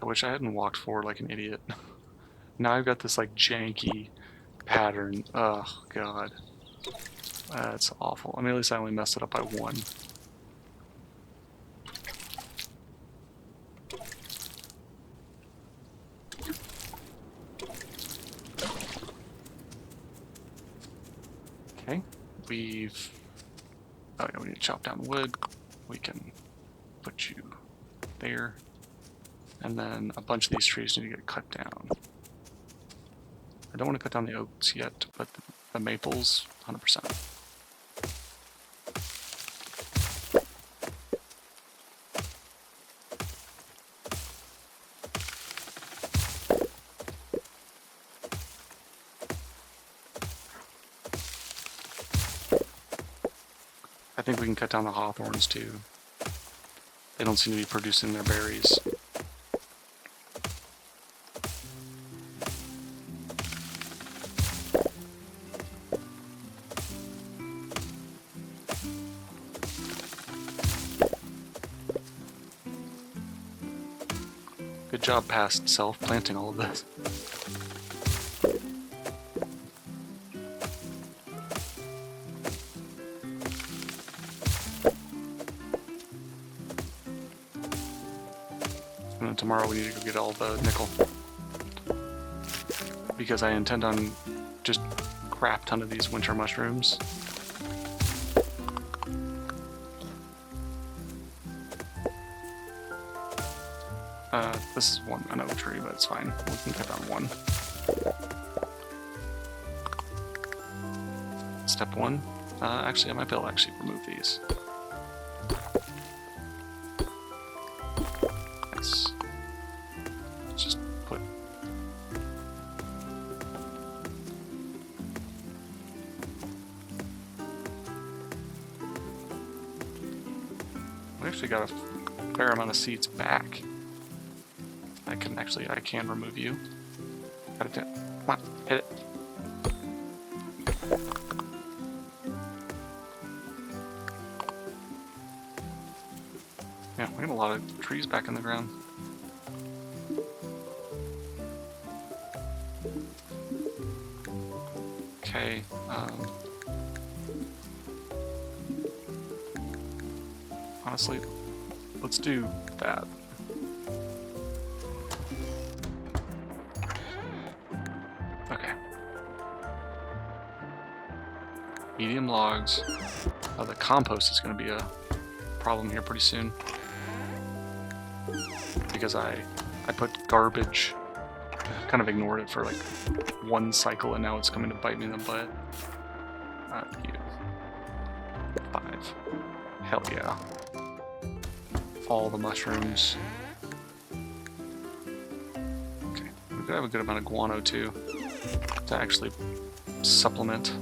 I wish I hadn't walked forward like an idiot. Now I've got this like janky pattern. Oh god. That's awful. I mean, at least I only messed it up by one. Okay, we've... Oh yeah, we need to chop down wood. We can put you there. And then a bunch of these trees need to get cut down. I don't want to cut down the oaks yet, but the maples, 100%. I think we can cut down the hawthorns too. They don't seem to be producing their berries. Good job, past self, planting all of this. And then tomorrow we need to go get all the nickel. Because I intend on just crap ton of these winter mushrooms. This is an oak tree, but it's fine. We can cut down one. Step one. Actually, I might be able to actually remove these. Nice. Let's just put... We actually got a fair amount of seeds back. I can remove you. Got it. Come on, hit it. Yeah, we got a lot of trees back in the ground. Okay, honestly, let's do that. Okay. Medium logs. The compost is going to be a problem here pretty soon. Because I put garbage, kind of ignored it for like one cycle, and now it's coming to bite me in the butt. You. 5. Hell yeah. All the mushrooms. Okay, we could have a good amount of guano too, to actually supplement.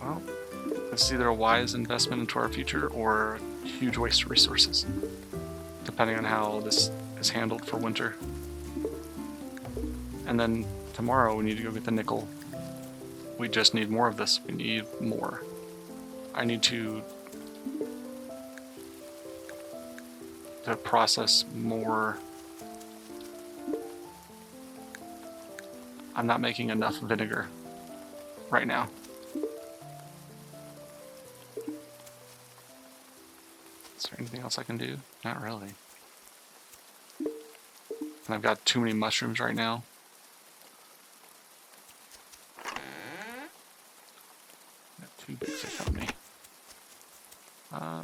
Well, this is either a wise investment into our future or a huge waste of resources, depending on how this is handled for winter. And then tomorrow we need to go get the nickel. We just need more of this. We need more. I need to process more. I'm not making enough vinegar right now. Is there anything else I can do? Not really. And I've got too many mushrooms right now. Got 2 big fish on me.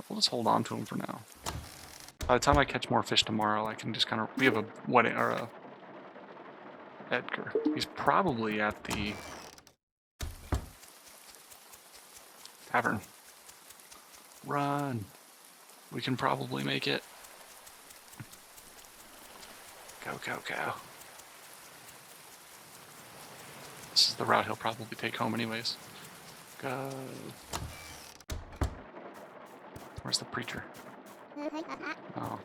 We'll just hold on to them for now. By the time I catch more fish tomorrow, I can just kind of... We have a wedding, or a... Edgar. He's probably at the... tavern. Run! We can probably make it. Go, go, go. This is the route he'll probably take home anyways. Go. Where's the preacher? Oh.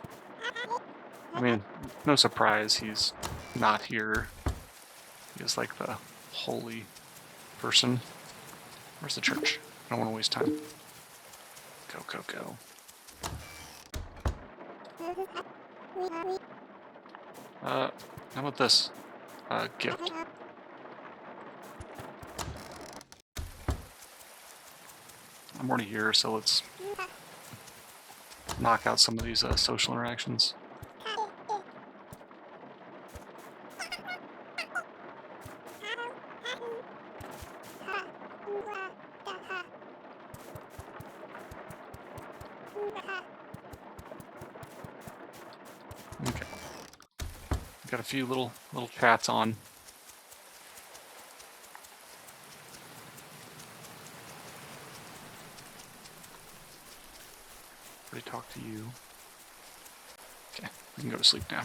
I mean, no surprise he's not here. He is like the holy person. Where's the church? I don't want to waste time. Go, go, go. How about this? Gift. I'm already here, so let's knock out some of these social interactions. Okay. Got a few little chats on. Already talked to you. Okay, we can go to sleep now.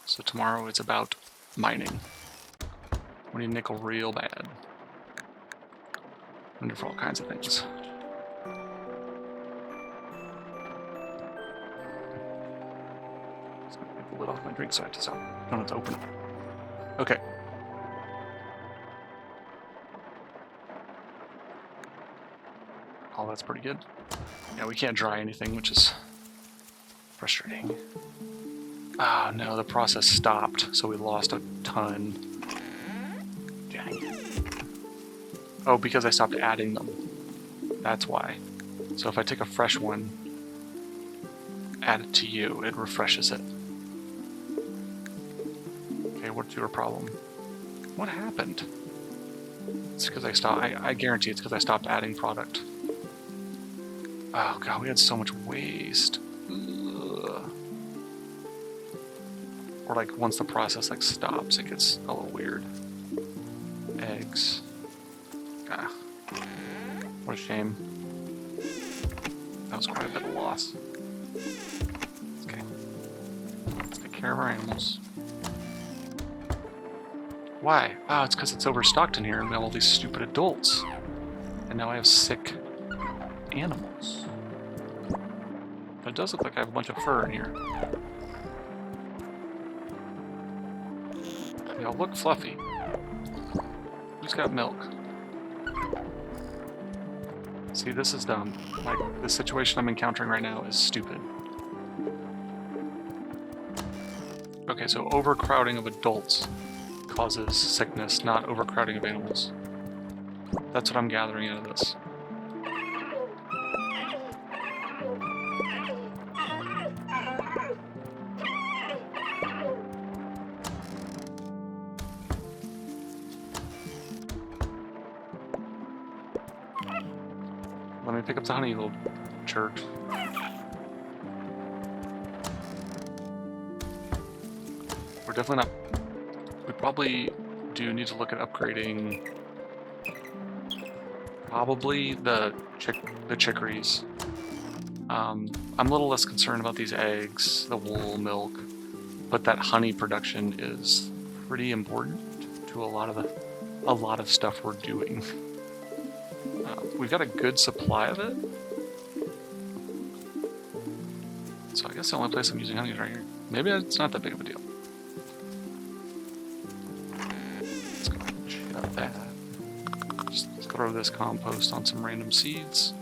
So tomorrow it's about mining. We need nickel real bad. And for all kinds of things. Just gonna get the lid off my drink so I have to stop. Don't have to open it. Okay. Oh, that's pretty good. Yeah, we can't dry anything, which is frustrating. Ah, no, the process stopped, so we lost a ton. Dang it. Oh, because I stopped adding them. That's why. So if I take a fresh one, add it to you, it refreshes it. Okay, what's your problem? What happened? It's because I stopped. I guarantee it's because I stopped adding product. Oh god, we had so much waste. Ugh. Or like once the process like stops, it gets a little weird. Eggs. Ah. What a shame. That was quite a bit of loss. Okay. Let's take care of our animals. Why? Oh, it's because it's overstocked in here and we have all these stupid adults. And now I have sick animals. But it does look like I have a bunch of fur in here. They all look fluffy. Who's got milk? See, this is dumb. Like, the situation I'm encountering right now is stupid. Okay, so overcrowding of adults causes sickness, not overcrowding of animals. That's what I'm gathering out of this. Let me pick up the honey, you little jerk. We're definitely not... We probably do need to look at upgrading... Probably the chicories. I'm a little less concerned about these eggs, the wool, milk, but that honey production is pretty important to a lot of stuff we're doing. We've got a good supply of it. So I guess the only place I'm using honey is right here. Maybe it's not that big of a deal. Let's go ahead and shut that. Just throw this compost on some random seeds.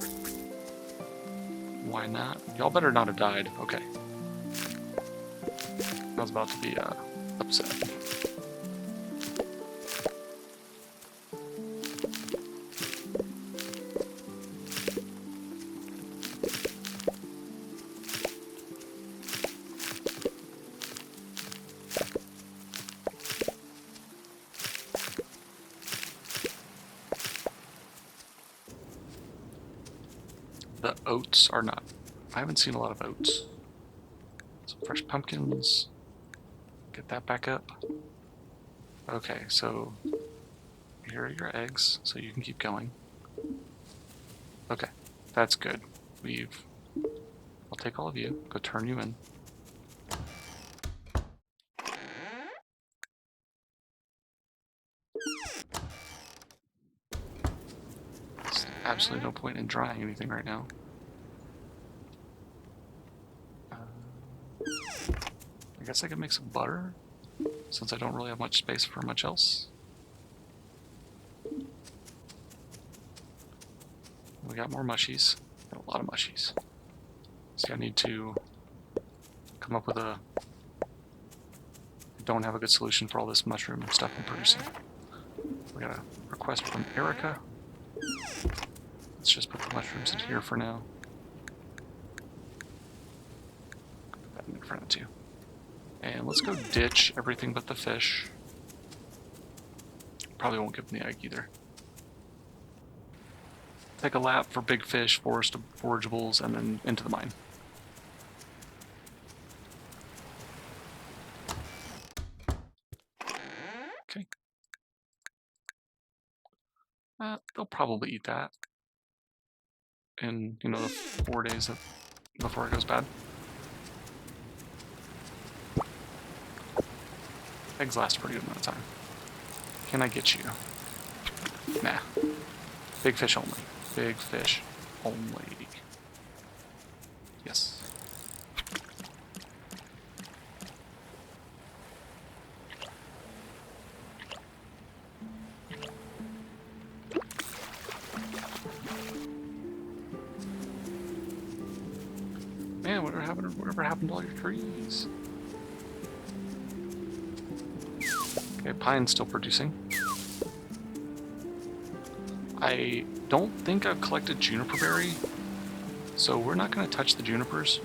Why not? Y'all better not have died. Okay. I was about to be upset. The oats are not. I haven't seen a lot of oats. Some fresh pumpkins. Get that back up. Okay, so here are your eggs, so you can keep going. Okay, that's good. I'll take all of you, go turn you in. There's absolutely no point in drying anything right now. I guess I could make some butter, since I don't really have much space for much else. We got more mushies. Got a lot of mushies. See, I need to come up with a... I don't have a good solution for all this mushroom stuff I'm producing. We got a request from Erica. Let's just put the mushrooms in here for now. Put that in front of two. And let's go ditch everything but the fish. Probably won't give them the egg either. Take a lap for big fish, forest forageables, and then into the mine. Okay. They'll probably eat that in, the 4 days before it goes bad. Eggs last a pretty good amount of time. Can I get you? Nah. Big fish only. Big fish only. Yes. Man, whatever happened to all your trees? Okay, pine's still producing. I don't think I've collected juniper berry, so we're not going to touch the junipers.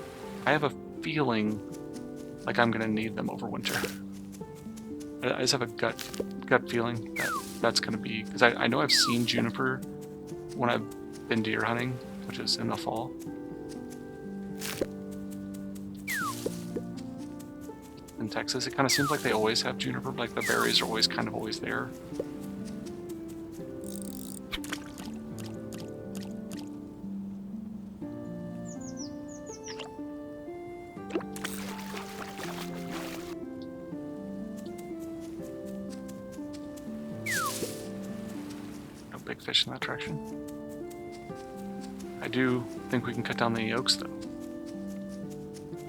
I have a feeling like I'm going to need them over winter. I just have a gut feeling that that's going to be, because I know I've seen juniper when I've been deer hunting, which is in the fall. In Texas, it kind of seems like they always have juniper, like the berries are always kind of always there. No big fish in that direction. I do think we can cut down the oaks, though.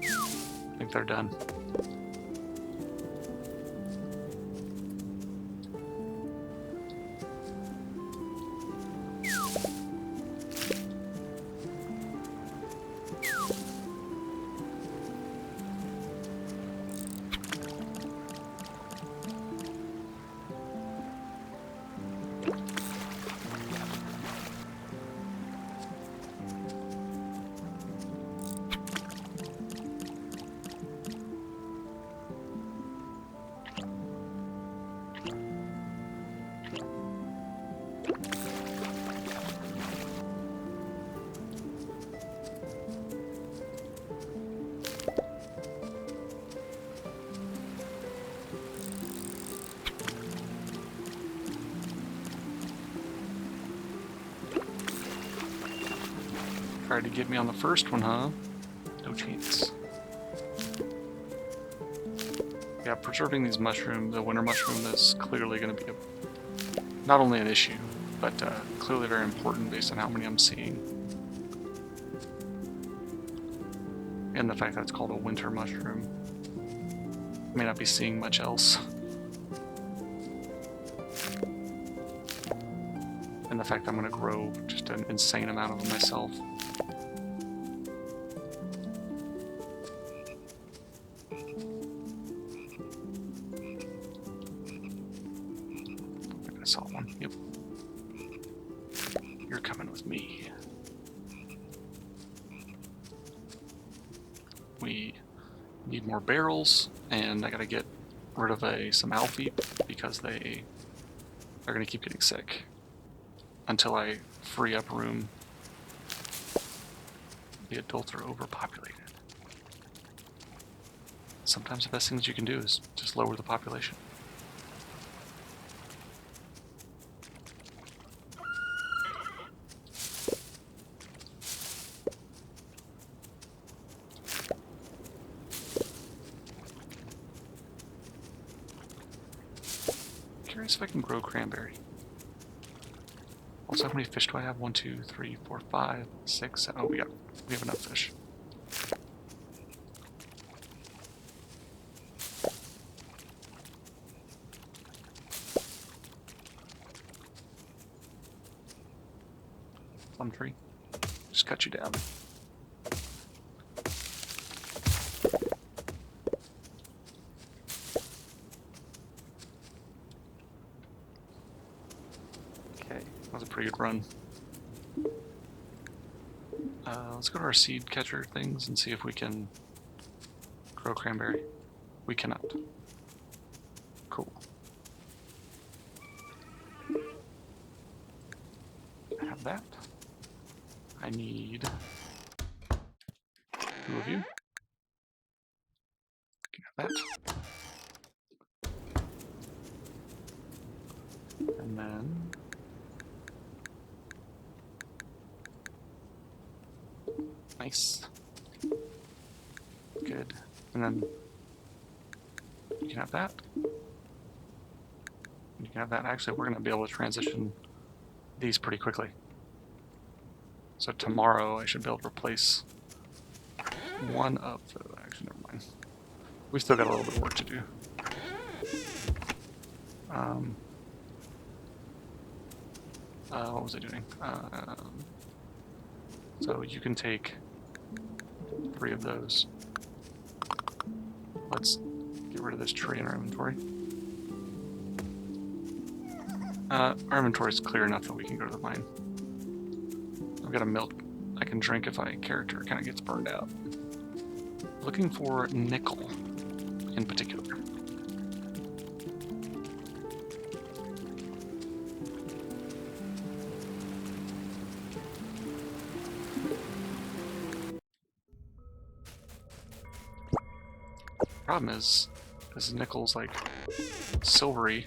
I think they're done. Tried to get me on the first one, huh? No chance. Yeah, preserving these mushrooms, the winter mushroom, is clearly going to be not only an issue, but clearly very important based on how many I'm seeing. And the fact that it's called a winter mushroom. I may not be seeing much else. And the fact that I'm going to grow just an insane amount of them myself. I saw one. Yep. You're coming with me. We need more barrels, and I gotta get rid of some alfie because they are gonna keep getting sick until I free up room. The adults are overpopulated. Sometimes the best thing that you can do is just lower the population. Curious if I can grow cranberry. Also, how many fish do I have? 1, 2, 3, 4, 5, 6, 7. Oh, we have enough fish. Plum tree. Just cut you down. Okay, that was a pretty good run. Let's go to our seed catcher things and see if we can grow cranberry. We cannot. Cool. I have that. I need 2 of you. Can have that. And then nice. Good. And then you can have that. You can have that. Actually, we're going to be able to transition these pretty quickly. So tomorrow I should be able to replace one of the... Actually, never mind. We still got a little bit of work to do. What was I doing? So you can take 3 of those. Let's get rid of this tree in our inventory. Our inventory is clear enough that we can go to the mine. I've got a milk I can drink if my character kind of gets burned out. Looking for nickel in particular. Problem is, this nickel's like silvery.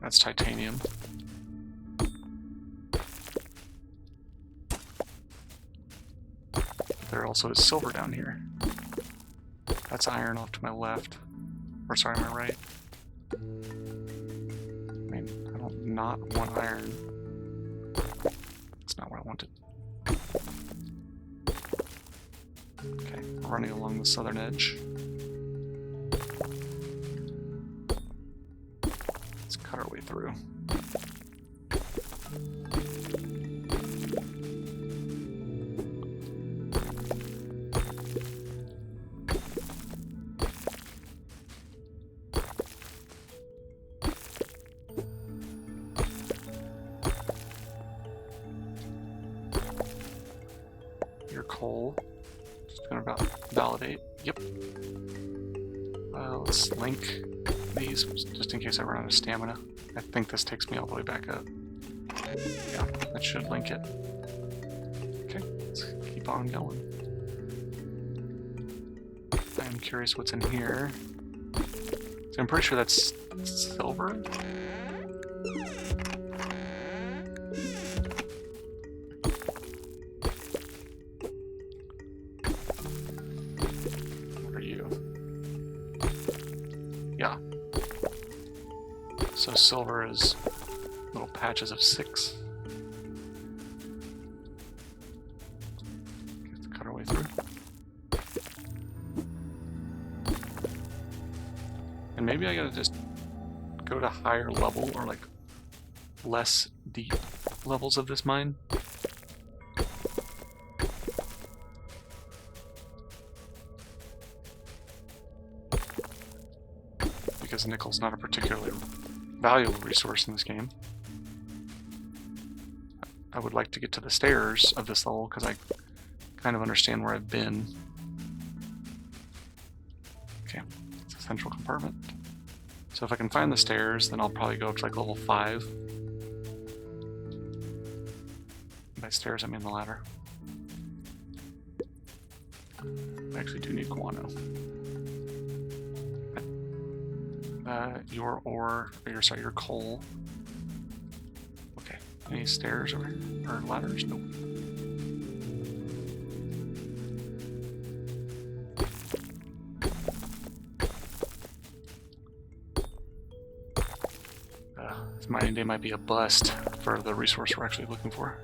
That's titanium. There also is silver down here. That's iron off to my left. Or sorry, my right. I mean, I don't not want iron. That's not what I wanted. Okay, we're running along the southern edge. Let's cut our way through. Your coal. Just gonna validate. Yep. Let's link these just in case I run out of stamina. I think this takes me all the way back up. Yeah, that should link it. Okay, let's keep on going. I'm curious what's in here. So I'm pretty sure that's silver. So silver is little patches of 6. Let's cut our way through. And maybe I gotta just go to higher level or like less deep levels of this mine. Because nickel's not a particularly valuable resource in this game. I would like to get to the stairs of this level because I kind of understand where I've been. Okay, it's a central compartment. So if I can find the stairs, then I'll probably go up to like level 5. By stairs, I mean the ladder. I actually do need guano. Your ore, or your coal. Okay, any stairs or ladders? Nope. This mining day might be a bust for the resource we're actually looking for.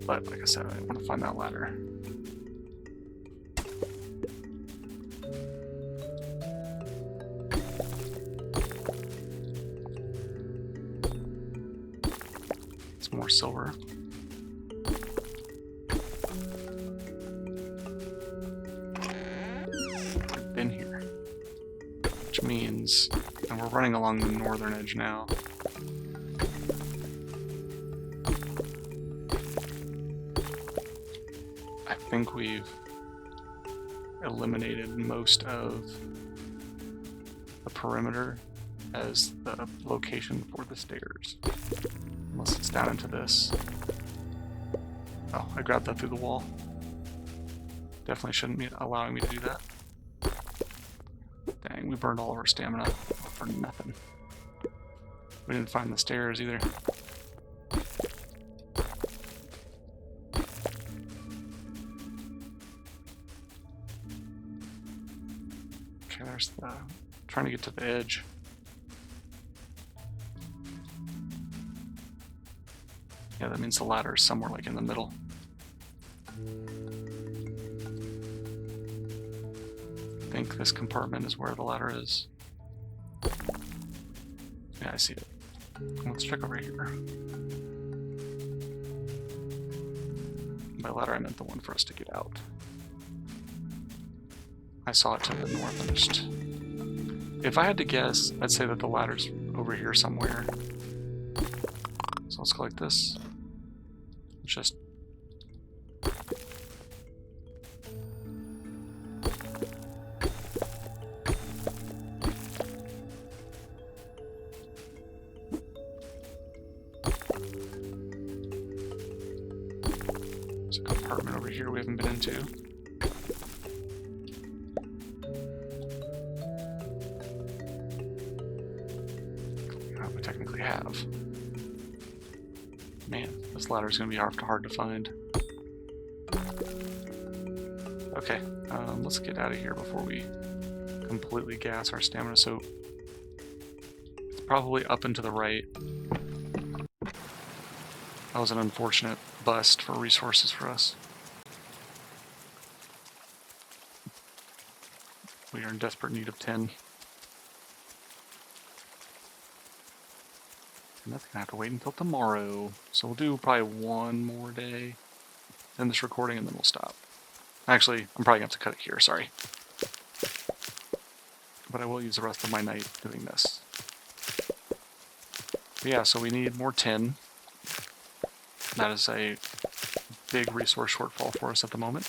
But like I said, I want to find that ladder. It's more silver. I've been here. Which means, and we're running along the northern edge now. I think we've eliminated most of the perimeter as the location for the stairs. Unless it's down into this. Oh, I grabbed that through the wall. Definitely shouldn't be allowing me to do that. Dang, we burned all of our stamina for nothing. We didn't find the stairs either. Okay, there's the... trying to get to the edge. Yeah, that means the ladder is somewhere like in the middle. I think this compartment is where the ladder is. Yeah, I see it. Let's check over here. By ladder, I meant the one for us to get out. I saw it to the north and just... If I had to guess, I'd say that the ladder's over here somewhere. So let's go like this. It's just... There's a compartment over here we haven't been into. We technically have. Man, this ladder is going to be hard to find. Okay, let's get out of here before we completely gas our stamina. So it's probably up and to the right. That was an unfortunate bust for resources for us. We are in desperate need of 10. And that's gonna have to wait until tomorrow. So we'll do probably one more day, end this recording, and then we'll stop. Actually, I'm probably gonna have to cut it here, sorry. But I will use the rest of my night doing this. But yeah, so we need more tin. That is a big resource shortfall for us at the moment.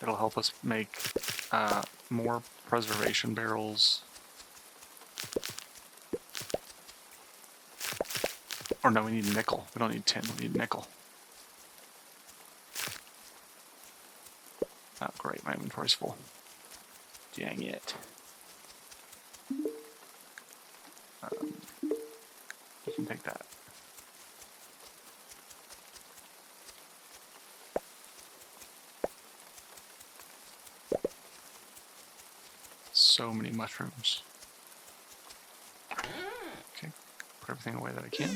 It'll help us make more preservation barrels. Or no, we need nickel. We don't need tin, we need nickel. Oh, great, my inventory's full. Dang it. You can take that. So many mushrooms. Okay, put everything away that I can.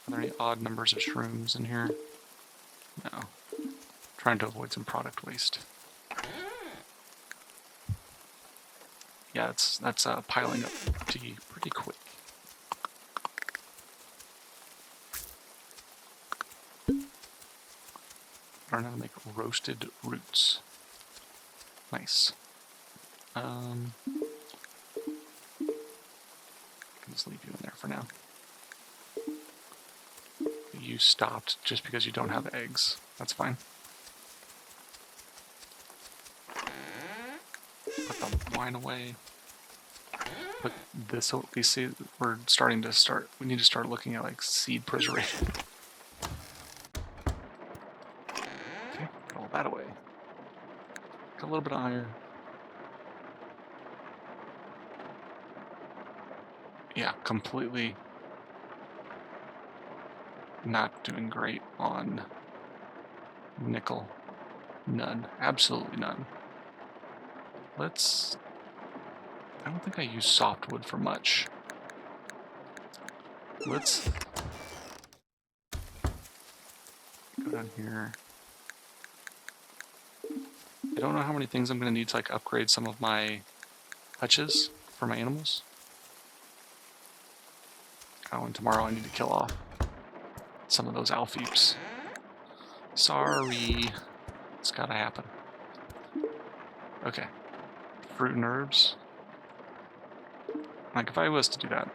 Are there any odd numbers of shrooms in here? No. Trying to avoid some product waste. Yeah, that's piling up pretty quick. Learn how to make roasted roots. Nice. Can just leave you in there for now. You stopped just because you don't have eggs. That's fine. Put the wine away. Put this, we see we're starting to we need to start looking at like seed preservation. Okay, put all that away. Got a little bit of iron. Yeah, completely not doing great on nickel. None. Absolutely none. Let's... I don't think I use softwood for much. Let's go down here I don't know how many things I'm going to need to like upgrade some of my hutches for my animals. Oh, and tomorrow I need to kill off some of those alfeeps. Sorry. It's gotta happen. Okay. Fruit and herbs. Like, if I was to do that,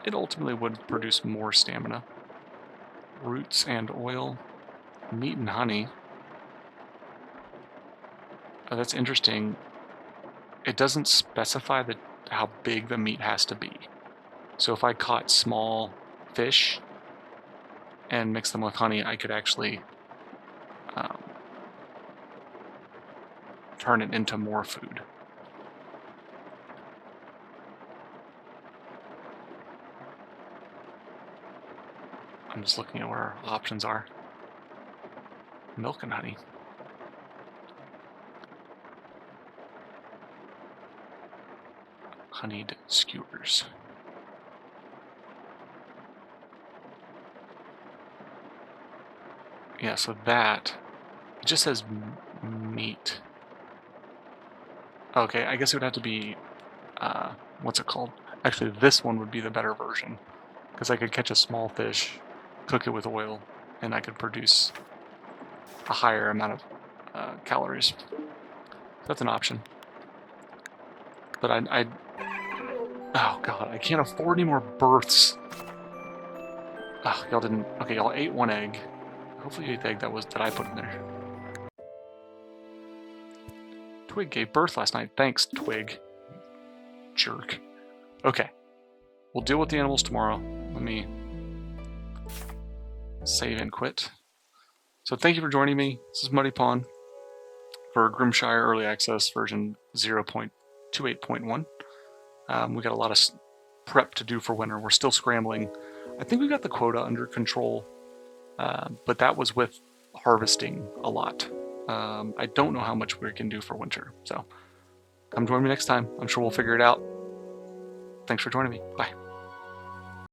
it ultimately would produce more stamina. Roots and oil. Meat and honey. Oh, that's interesting. It doesn't specify how big the meat has to be. So if I caught small fish and mixed them with honey, I could actually turn it into more food. I'm just looking at where our options are. Milk and honey. Honeyed skewers. Yeah, so that, it just says meat. Okay, I guess it would have to be, what's it called? Actually, this one would be the better version, because I could catch a small fish, cook it with oil, and I could produce a higher amount of calories. That's an option. But oh god, I can't afford any more births. Oh, y'all didn't, okay, y'all ate one egg. Hopefully you ate the egg that I put in there. Twig gave birth last night. Thanks, Twig. Jerk. Okay. We'll deal with the animals tomorrow. Let me save and quit. So thank you for joining me. This is Muddy Pawn for Grimshire Early Access version 0.28.1. We got a lot of prep to do for winter. We're still scrambling. I think we got the quota under control, but that was with harvesting a lot. I don't know how much we can do for winter. So come join me next time. I'm sure we'll figure it out. Thanks for joining me. Bye.